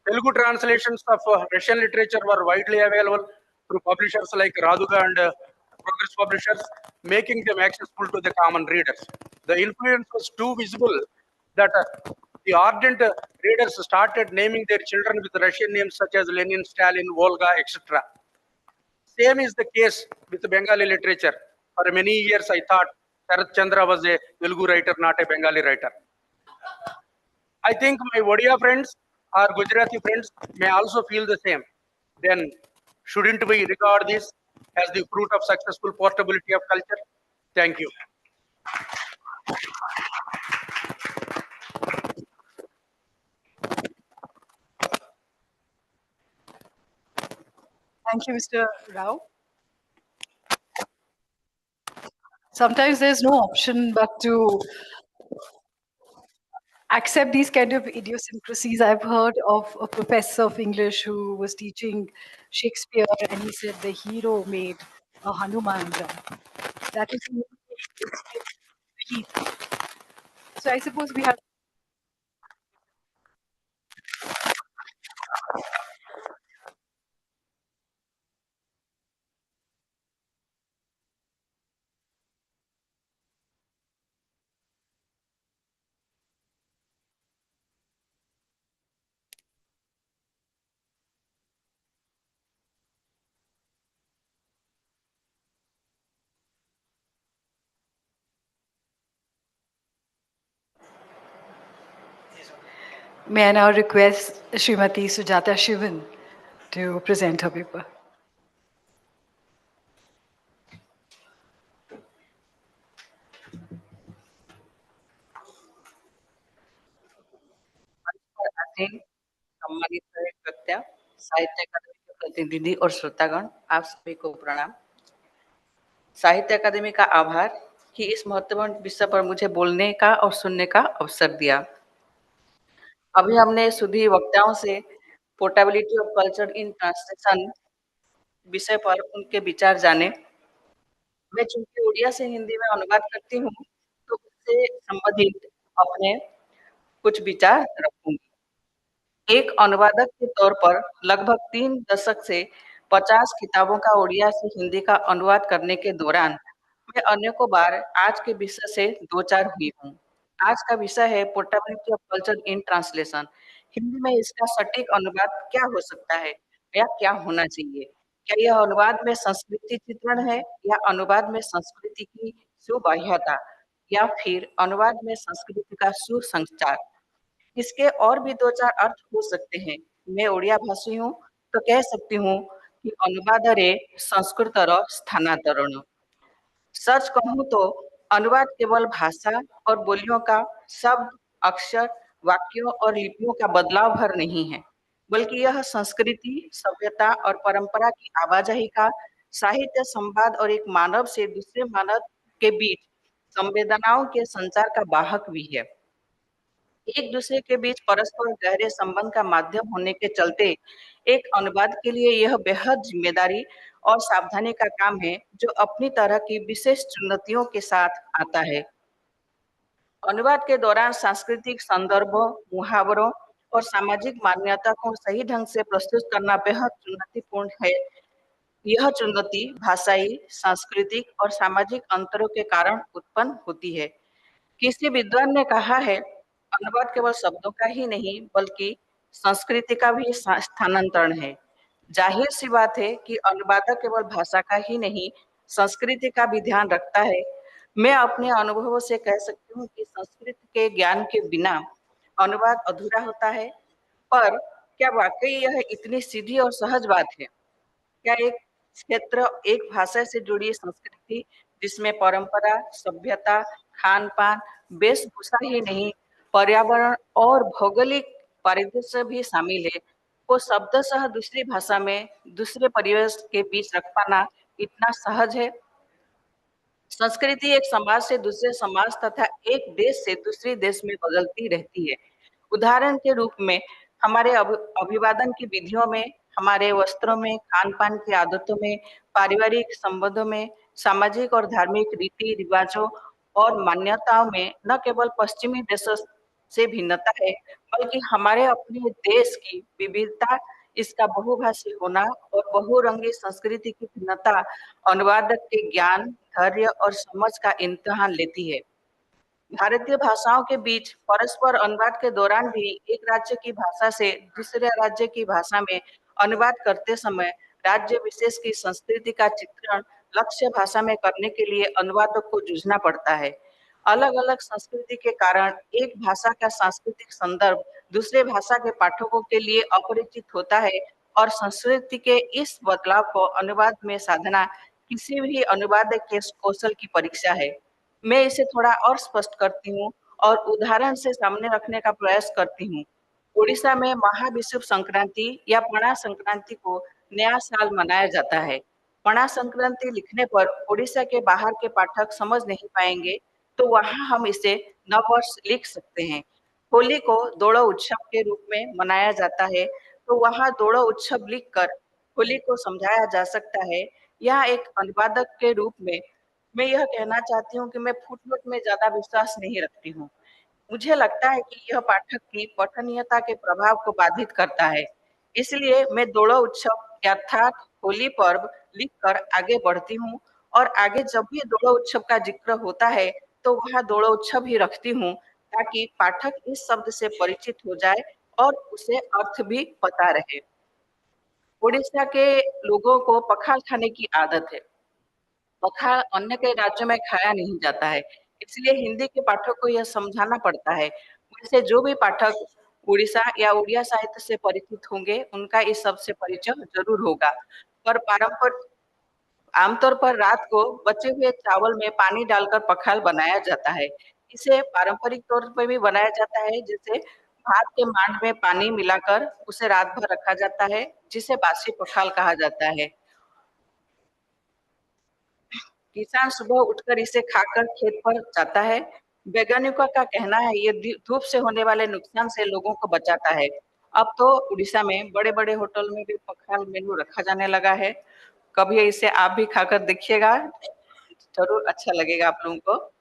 Telugu translations of Russian literature were widely available through publishers like Raduga and Progress Publishers, making them accessible to the common readers. The influence was too visible that the ardent readers started naming their children with Russian names such as Lenin, Stalin, Volga, etc. Same is the case with Bengali literature. For many years, I thought Sharat Chandra was a Telugu writer, not a Bengali writer. I think my Odia friends or Gujarati friends may also feel the same. Then shouldn't we regard this as the fruit of successful portability of culture? Thank you. Thank you, Mr. Rao. Sometimes there's no option but to accept these kind of idiosyncrasies. I've heard of a professor of English who was teaching Shakespeare, and he said the hero made a Hanuman jump. That is the so I suppose we have. May I now request Srimati Sujata Shivan to present her paper. सम्मानित प्रवक्ता, साहित्य अकादमी के प्रतिनिधि और श्रोतागण, आप सभी को प्रणाम। साहित्य अकादमी का आभार कि इस महत्वपूर्ण विषय पर मुझे बोलने का और सुनने का अवसर दिया। अभी हमने सुधी वक्ताओं से portability of culture in translation विषय पर उनके विचार जाने। मैं चूंकि उड़िया से हिंदी में अनुवाद करती हूँ, तो उससे संबंधित अपने कुछ विचार रखूंगी। एक अनुवादक के तौर पर लगभग 3 दशक से 50 किताबों का उड़िया से हिंदी का अनुवाद करने के दौरान मैं अनेकों बार आज के विषय से दो चार हुई हूँ। आज का विषय है portability of culture in translation. Hindi में इसका सटीक अनुवाद क्या हो सकता है या क्या होना चाहिए? क्या यह अनुवाद में संस्कृति चित्रण है या अनुवाद में संस्कृति की सुबाह्यता या फिर अनुवाद में संस्कृति का सुसंचार? इसके और भी 2-4 अर्थ हो सकते हैं। मैं उड़िया भाषी हूँ तो कह सकती हूँ कि अनुवादरे संस्कृतर स्थानांतरण। सच कहूँ तो अनुवाद केवल भाषा और बोलियों का शब्द, अक्षर वाक्यों और लिपियों का बदलाव भर नहीं है, बल्कि यह संस्कृति, सभ्यता और परंपरा की आवाजाही का साहित्य संवाद और एक मानव से दूसरे मानव के बीच संवेदनाओं के संचार का वाहक भी है। एक दूसरे के बीच परस्पर गहरे संबंध का माध्यम होने के चलते एक अनुवाद के लिए यह बेहद जिम्मेदारी और सावधानी का काम है, जो अपनी तरह की विशेष चुनौतियों के साथ आता है। अनुवाद के दौरान सांस्कृतिक संदर्भों, मुहावरों और सामाजिक मान्यता को सही ढंग से प्रस्तुत करना बेहद चुनौतीपूर्ण है। यह चुनौती भाषाई, सांस्कृतिक और सामाजिक अंतरों के कारण उत्पन्न होती है। किसी विद्वान ने कहा है, अनुवाद केवल शब्दों का ही नहीं बल्कि संस्कृति का भी स्थानांतरण है। जाहिर सी बात है कि अनुवादक केवल भाषा का ही नहीं, संस्कृति का भी ध्यान रखता है। मैं अपने अनुभवों से कह सकती हूँ कि संस्कृत के ज्ञान के बिना अनुवाद अधूरा होता है। पर क्या वाकई यह इतनी सीधी और सहज बात है? क्या एक क्षेत्र, एक भाषा से जुड़ी संस्कृति जिसमें परंपरा, सभ्यता, खान-पान, वेशभूषा ही नहीं, पर्यावरण और भौगोलिक परिदृश्य भी शामिल है, को शब्दशः दूसरी भाषा में दूसरे परिवेश के बीच रख पाना इतना सहज है? संस्कृति एक समाज से दूसरे समाज तथा एक देश से दूसरे देश में बदलती रहती है। उदाहरण के रूप में हमारे अभिवादन की विधियों में, हमारे वस्त्रों में, खान-पान की आदतों में, पारिवारिक संबंधों में, सामाजिक और धार्मिक रीति रिवाजों और मान्यताओं में न केवल पश्चिमी देशों से भिन्नता है, बल्कि हमारे अपने देश की विविधता, इसका बहुभाषी होना और बहुरंगी संस्कृति की भिन्नता अनुवादक के ज्ञान, धैर्य और समझ का इम्तिहान लेती है। भारतीय भाषाओं के बीच परस्पर अनुवाद के दौरान भी एक राज्य की भाषा से दूसरे राज्य की भाषा में अनुवाद करते समय राज्य विशेष की संस्कृति का चित्रण लक्ष्य भाषा में करने के लिए अनुवादक को जूझना पड़ता है। अलग-अलग संस्कृति के कारण एक भाषा का सांस्कृतिक संदर्भ दूसरे भाषा के पाठकों के लिए अपरिचित होता है और संस्कृति के इस बदलाव को अनुवाद में साधना किसी भी अनुवादक के कौशल की परीक्षा है। मैं इसे थोड़ा और स्पष्ट करती हूँ और उदाहरण से सामने रखने का प्रयास करती हूँ। ओडिशा में महाविषुव संक्रांति या पणा संक्रांति को नया साल मनाया जाता है। पणा संक्रांति लिखने पर ओडिशा के बाहर के पाठक समझ नहीं पाएंगे, तो वहाँ हम इसे नववर्ष लिख सकते हैं। होली को दोड़ो उत्सव के रूप में मनाया जाता है, तो वहाँ दोड़ो उत्सव लिखकर होली को समझाया जा सकता है। यहाँ एक अनुवादक के रूप में मैं यह कहना चाहती हूँ कि मैं फुटनोट में ज़्यादा विश्वास नहीं रखती हूँ। मुझे लगता है कि यह पाठक की पठनीयता के प्रभाव को बाधित करता है। इसलिए मैं दोड़ो उत्सव अर्थात होली पर्व लिखकर आगे बढ़ती हूँ और आगे जब भी दोड़ो उत्सव का जिक्र होता है, तो वहाँ दोड़ो उत्सव ही रखती हूँ, ताकि पाठक इस शब्द से परिचित हो जाए और उसे अर्थ भी पता रहे। उड़ीसा के लोगों को पखाल खाने की आदत है। पखाल अन्य कई राज्यों में खाया नहीं जाता है, इसलिए हिंदी के पाठक को यह समझाना पड़ता है। वैसे जो भी पाठक उड़ीसा या उड़िया साहित्य से परिचित होंगे, उनका इस शब्द से परिचय जरूर होगा। पर आमतौर पर रात को बचे हुए चावल में पानी डालकर पखाल बनाया जाता है। इसे पारंपरिक तौर पर भी बनाया जाता है, जैसे भात के मांड में पानी मिलाकर उसे रात भर रखा जाता है, जिसे बासी पखाल कहा जाता है। किसान सुबह उठकर इसे खाकर खेत पर जाता है। वैज्ञानिकों का कहना है ये धूप से होने वाले नुकसान से लोगों को बचाता है। अब तो उड़ीसा में बड़े-बड़े होटल में भी पखाल मेनू रखा जाने लगा है। कभी इसे आप भी खाकर देखिएगा, जरूर अच्छा लगेगा आप लोगों को।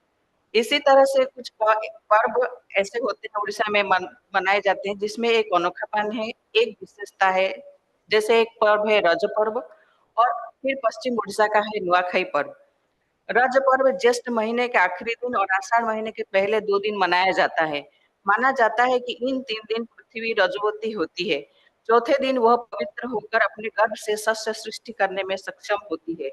इसी तरह से कुछ पर्व ऐसे होते हैं उड़ीसा में मनाए जाते हैं, जिसमें एक अनोखापन है, एक विशेषता है। जैसे एक पर्व है रज पर्व और फिर पश्चिम उड़ीसा का है नुआखाई पर्व। रज पर्व ज्येष्ठ महीने के आखिरी दिन और आषाढ़ महीने के पहले 2 दिन मनाया जाता है। माना जाता है कि इन 3 दिन पृथ्वी रजोवती होती है। चौथे दिन वह पवित्र होकर अपने गर्भ से शस्य सृष्टि करने में सक्षम होती है।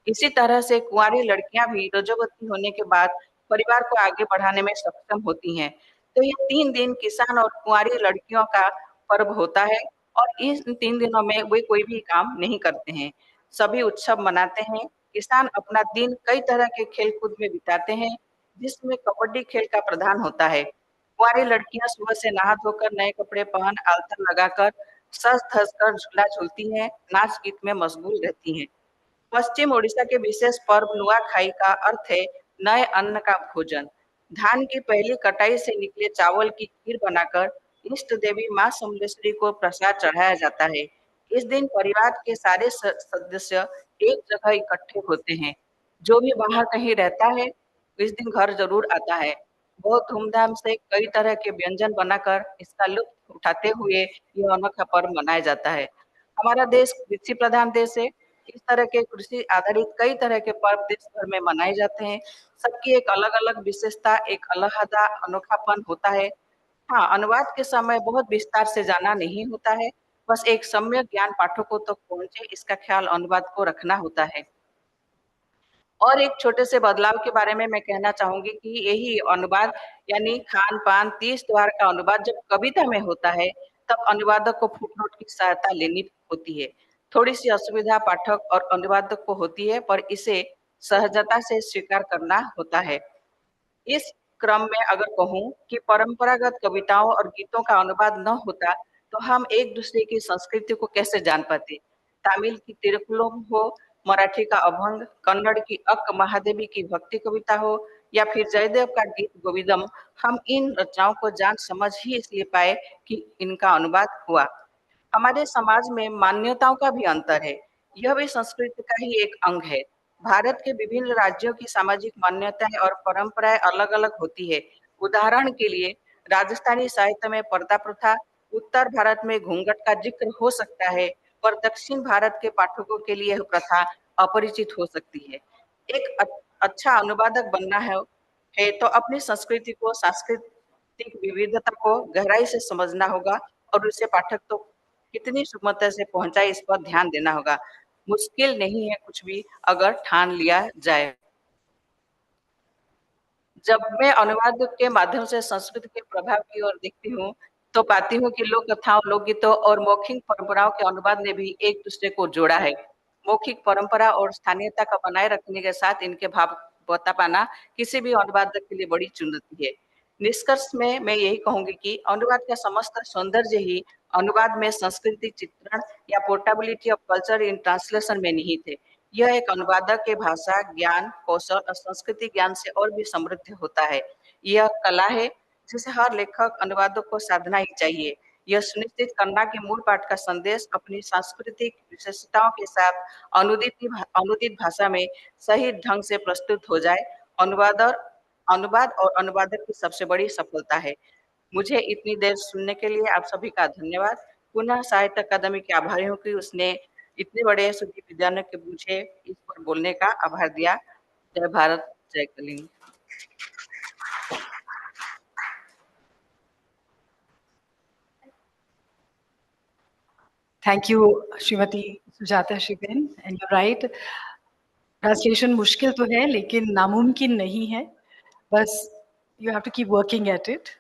इसी तरह से कुंवारी लड़कियां भी रजोवती होने के बाद परिवार को आगे बढ़ाने में सक्षम होती हैं। तो ये 3 दिन किसान और कुंवारी लड़कियों का पर्व होता है और इन 3 दिनों में वे कोई भी काम नहीं करते हैं। सभी उत्सव मनाते हैं। किसान अपना दिन कई तरह के खेल-कूद में बिताते हैं, जिसमें कबड्डी खेल का प्रधान होता है। कुंवारी लड़कियां सुबह से नहा धोकर नए कपड़े पहन आलता लगाकर सज धज कर झूला झूलती हैं, नाच गीत में मशगूल रहती हैं। पश्चिम ओडिशा के विशेष पर्व नुआखाई का अर्थ है नए अन्न का भोजन। धान की पहली कटाई से निकले चावल की खीर बनाकर इष्ट देवी मां समलेश्वरी को प्रसाद चढ़ाया जाता है। इस दिन परिवार के सारे सदस्य एक जगह इकट्ठे होते हैं। जो भी बाहर कहीं रहता है इस दिन घर जरूर आता है। बहुत धूमधाम से कई तरह के व्यंजन बनाकर इसका लुत्फ उठाते हुए यह अनोखा पर्व मनाया जाता है। हमारा देश कृषि प्रधान देश है। इस तरह के कृषि आधारित कई तरह के पर्व देश भर में मनाए जाते हैं। सबकी एक अलग अलग विशेषता, एक अलहदा अनोखापन होता है। हाँ, अनुवाद के समय बहुत विस्तार से जाना नहीं होता है, बस एक सम्यक ज्ञान पाठकों तक पहुंचे इसका ख्याल अनुवाद को रखना होता है। और एक छोटे से बदलाव के बारे में मैं कहना चाहूंगी कि यही अनुवाद यानी खान पान तीज त्योहार का अनुवाद जब कविता में होता है तब अनुवादक को फुटनोट की सहायता लेनी होती है। थोड़ी सी असुविधा पाठक और अनुवादक को होती है, पर इसे सहजता से स्वीकार करना होता है। इस क्रम में अगर कहूं कि परंपरागत कविताओं और गीतों का अनुवाद न होता तो हम एक दूसरे की संस्कृति को कैसे जान पाते। तमिल की तिरुकुलम हो, मराठी का अभंग, कन्नड़ की अक्क महादेवी की भक्ति कविता हो या फिर जयदेव का गीत गोविंदम, हम इन रचनाओं को जान समझ ही इसलिए पाए कि इनका अनुवाद हुआ। हमारे समाज में मान्यताओं का भी अंतर है, यह भी संस्कृति का ही एक अंग है। भारत के विभिन्न राज्यों की सामाजिक मान्यताएं और परंपराएं अलग अलग होती है। उदाहरण के लिए राजस्थानी साहित्य में पर्दा प्रथा, उत्तर भारत में घूंघट का जिक्र हो सकता है, पर दक्षिण भारत के पाठकों के लिए यह प्रथा अपरिचित हो सकती है। एक अच्छा अनुवादक बनना है तो अपनी संस्कृति को, सांस्कृतिक विविधता को गहराई से समझना होगा और उसे पाठक तो कितनी सुगमता से पहुंचाए इस पर ध्यान देना होगा। मुश्किल नहीं है कुछ भी अगर ठान लिया जाए। जब मैं अनुवाद के माध्यम से संस्कृत के प्रभाव की ओर देखती हूँ तो पाती हूँ कि लोक कथाओं, लोकगीतों और मौखिक परंपराओं के अनुवाद ने भी एक दूसरे को जोड़ा है। मौखिक परंपरा और स्थानीयता का बनाए रखने के साथ इनके भाव बता पाना किसी भी अनुवादक के लिए बड़ी चुनौती है। निष्कर्ष में मैं यही कहूंगी कि अनुवाद का समस्त सौंदर्य ही अनुवाद में संस्कृति चित्रण या portability of culture in translation में निहित है। यह एक अनुवादक के भाषा ज्ञान, कौशल और संस्कृति ज्ञान से और भी समृद्ध होता है। यह कला है जिसे हर लेखक अनुवादक को साधना ही चाहिए। यह सुनिश्चित करना कि मूल पाठ का संदेश अपनी सांस्कृतिक विशेषताओं के साथ अनुदित भाषा में सही ढंग से प्रस्तुत हो जाए। अनुवाद और अनुवादक की सबसे बड़ी सफलता है। मुझे इतनी देर सुनने के लिए आप सभी का धन्यवाद। पुनः साहित्य अकादमी के आभारी हूँ कि उसने इतने बड़े सुदीप विद्यार्थी के मुझे इस पर बोलने का आभार दिया। जय भारत, जय Kalinga. Thank you, Srimati Sujata Shiben. And you're right, translation मुश्किल तो है लेकिन नामुमकिन नहीं है, बस you have to keep working at it.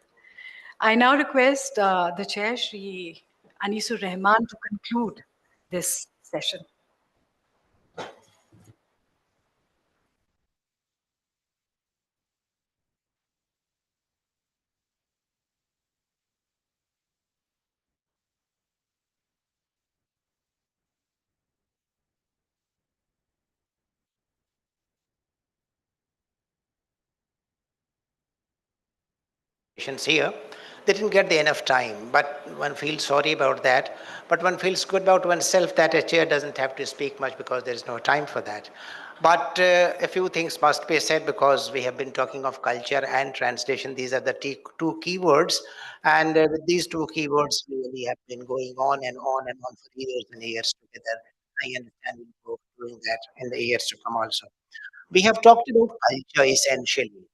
I now request the chair, Shri Anisur Rahman, to conclude this session. Here, they didn't get the enough time, but one feels sorry about that. But one feels good about oneself that a chair doesn't have to speak much because there is no time for that. But a few things must be said because we have been talking of culture and translation. These are the two keywords, and with these two keywords, we really have been going on and on and on for years and years together. I understand we'll go doing that in the years to come also. We have talked about culture essentially.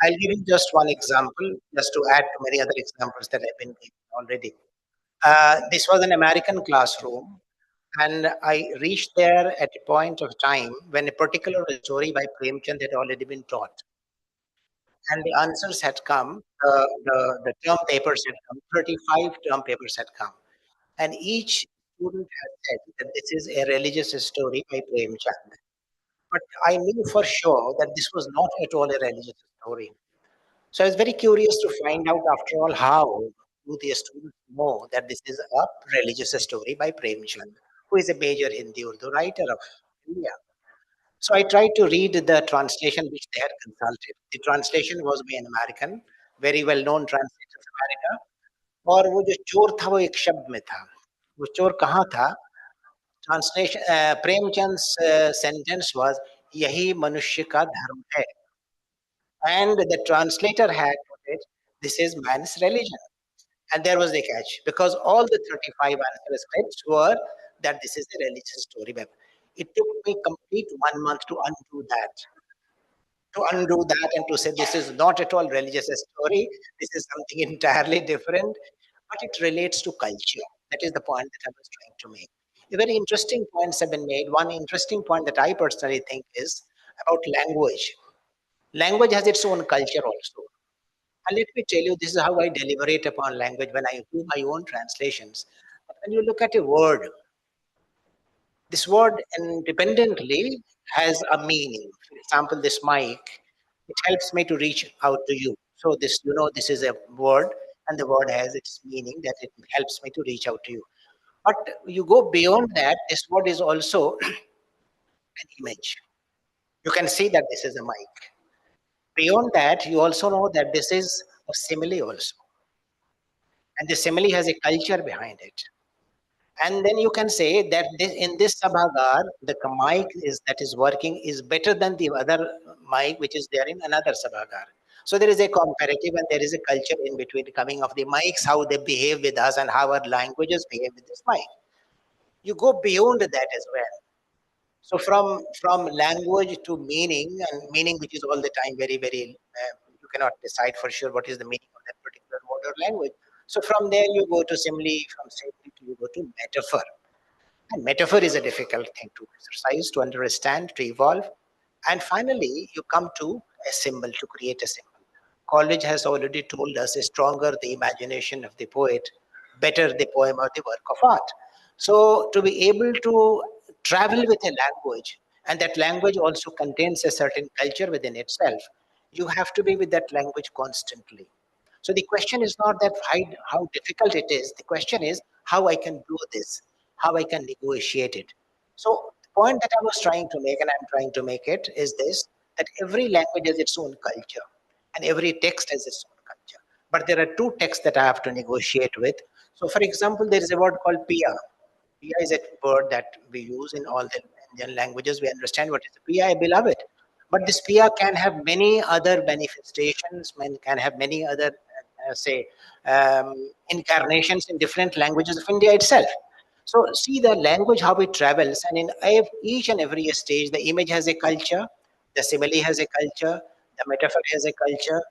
I'll give you just one example, just to add to many other examples that have been given already. This was an American classroom, and I reached there at a point of time when a particular story by Premchand had already been taught. And the answers had come, the term papers had come, 35 term papers had come. And each student had said that this is a religious story by Premchand. But I knew for sure that this was not at all a religious story. So I was very curious to find out, after all, how do the students know that this is a religious story by Premchand, who is a major Hindi Urdu writer of India. So I tried to read the translation which they had consulted. The translation was by an American, very well-known translator of America. और वो जो चोर था वो एक शब्द में था. वो चोर कहाँ था? Translation, प्रेमचंद sentence was यही मनुष्य का धर्म है. And the translator had put it, this is man's religion. And there was the catch, because all the 35 answer scripts were that this is a religious story. It took me complete 1 month to undo that. And to say this is not at all religious story, this is something entirely different, but it relates to culture. That is the point that I was trying to make. A very interesting points have been made. One interesting point that I personally think is about language. Language has its own culture also. And let me tell you, this is how I deliberate upon language when I do my own translations. When you look at a word, this word independently has a meaning. For example, this mic, it helps me to reach out to you. So this, this is a word, and the word has its meaning that it helps me to reach out to you. But you go beyond that, this word is also an image. You can see that this is a mic. Beyond that, you also know that this is a simile also. And the simile has a culture behind it. And then you can say that in this Sabhagar, the mic that is working is better than the other mic which is there in another Sabhagar. So there is a comparative and there is a culture in between coming of the mics, how they behave with us and how our languages behave with this mic. You go beyond that as well. So from language to meaning, and meaning which is all the time very, you cannot decide for sure what is the meaning of that particular word or language. So from there you go to simile, from simile you go to metaphor. And metaphor is a difficult thing to exercise, to understand, to evolve. And finally, you come to a symbol, to create a symbol. Coleridge has already told us, stronger the imagination of the poet, better the poem or the work of art. So to be able to travel with a language, and that language also contains a certain culture within itself, you have to be with that language constantly. So the question is not that how difficult it is. The question is how I can do this, how I can negotiate it. So the point that I was trying to make, and I'm trying to make it, is this, that every language has its own culture and every text has its own culture. But there are two texts that I have to negotiate with. So for example, there is a word called Pia. Pia is a word that we use in all the Indian languages. We understand what is Pia, I beloved. But this Pia can have many other manifestations, can have many other, incarnations in different languages of India itself. So see the language, how it travels, and in each and every stage, the image has a culture, the simile has a culture, the metaphor has a culture,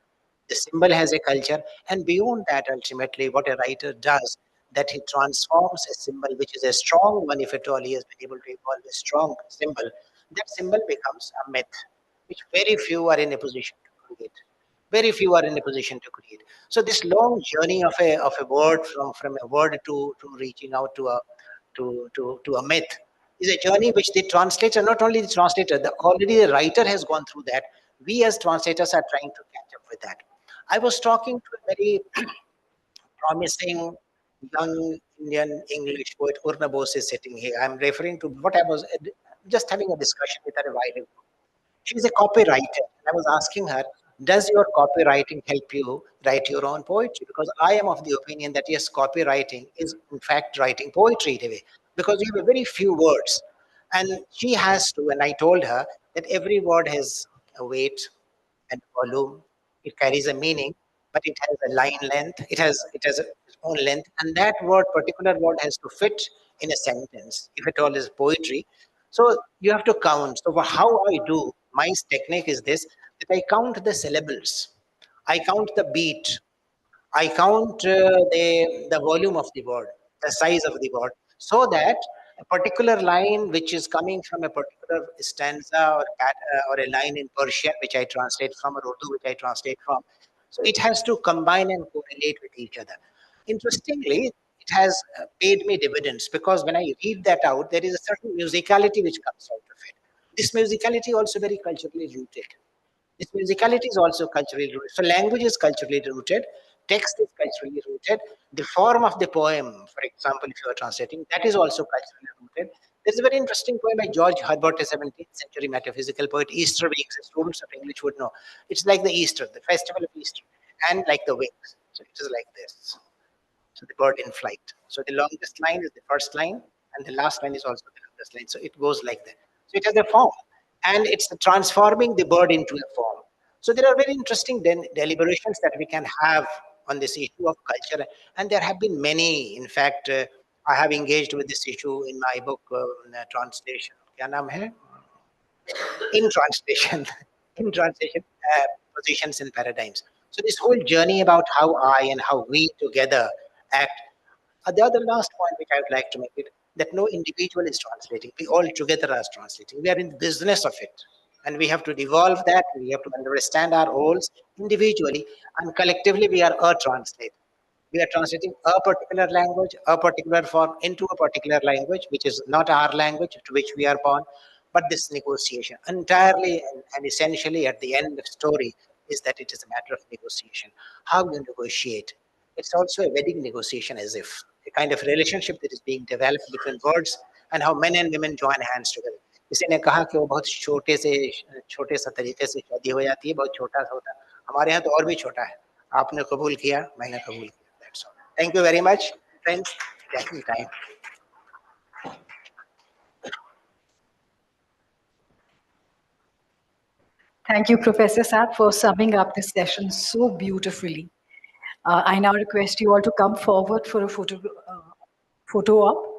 the symbol has a culture, and beyond that, ultimately, what a writer does, that he transforms a symbol, which is a strong one, if at all he has been able to evolve a strong symbol, that symbol becomes a myth, which very few are in a position to create. Very few are in a position to create. So this long journey of a word from a word to reaching out to a myth is a journey which the translator, not only the translator, already the writer has gone through that. We as translators are trying to catch up with that. I was talking to a very promising young Indian English poet, Urna Bose, is sitting here. I'm referring to what I was just having a discussion with her a while ago. She's a copywriter. I was asking her, does your copywriting help you write your own poetry? Because I am of the opinion that yes, copywriting is in fact writing poetry in a way, because you have very few words. And she has to, and I told her that every word has a weight and volume. It carries a meaning, but it has a line length. It has its own length, and that particular word has to fit in a sentence. If it all is poetry, so you have to count. So how I do my technique is this: that I count the syllables, I count the beat, I count the volume of the word, the size of the word, so that a particular line which is coming from a particular stanza or a line in Persian, which I translate from, or Urdu, which I translate from, so it has to combine and correlate with each other. Interestingly, it has paid me dividends, because when I read that out, there is a certain musicality which comes out of it. This musicality also very culturally rooted. This musicality is also culturally rooted. So language is culturally rooted, text is culturally rooted, the form of the poem, for example, if you are translating, that is also culturally rooted. There's a very interesting poem by George Herbert, a 17th century metaphysical poet, Easter Weeks. Students of English would know. It's like the Easter, the festival of Easter, and like the wings. So it is like this. So the bird in flight. So the longest line is the first line, and the last line is also the longest line. So it goes like that. So it has a form, and it's transforming the bird into a form. So there are very interesting deliberations that we can have on this issue of culture, and there have been many. In fact, I have engaged with this issue in my book, Translation. क्या नाम है? In translation, in translation, positions and paradigms. So this whole journey about how I and how we together act. The other last point which I would like to make it that no individual is translating. We all together are translating. We are in the business of it, and we have to devolve that. We have to understand our roles individually, and collectively we are a translator. We are translating a particular language, a particular form into a particular language, which is not our language to which we are born. But this negotiation entirely and essentially at the end of the story is that it is a matter of negotiation. How you negotiate. It's also a wedding negotiation as if a kind of relationship that is being developed between words and how men and women join hands together. किसी ने कहा कि वो बहुत छोटे सा तरीके से शादी हो जाती है, बहुत छोटा सा होता है. हमारे यहाँ तो और भी छोटा है. आपने कबूल किया, मैंने कबूल किया. That's all. Thank you very much, friends. Thank you, time. Thank you, Professor Saab, for summing up this session so beautifully. I now request you all to come forward for a photo op.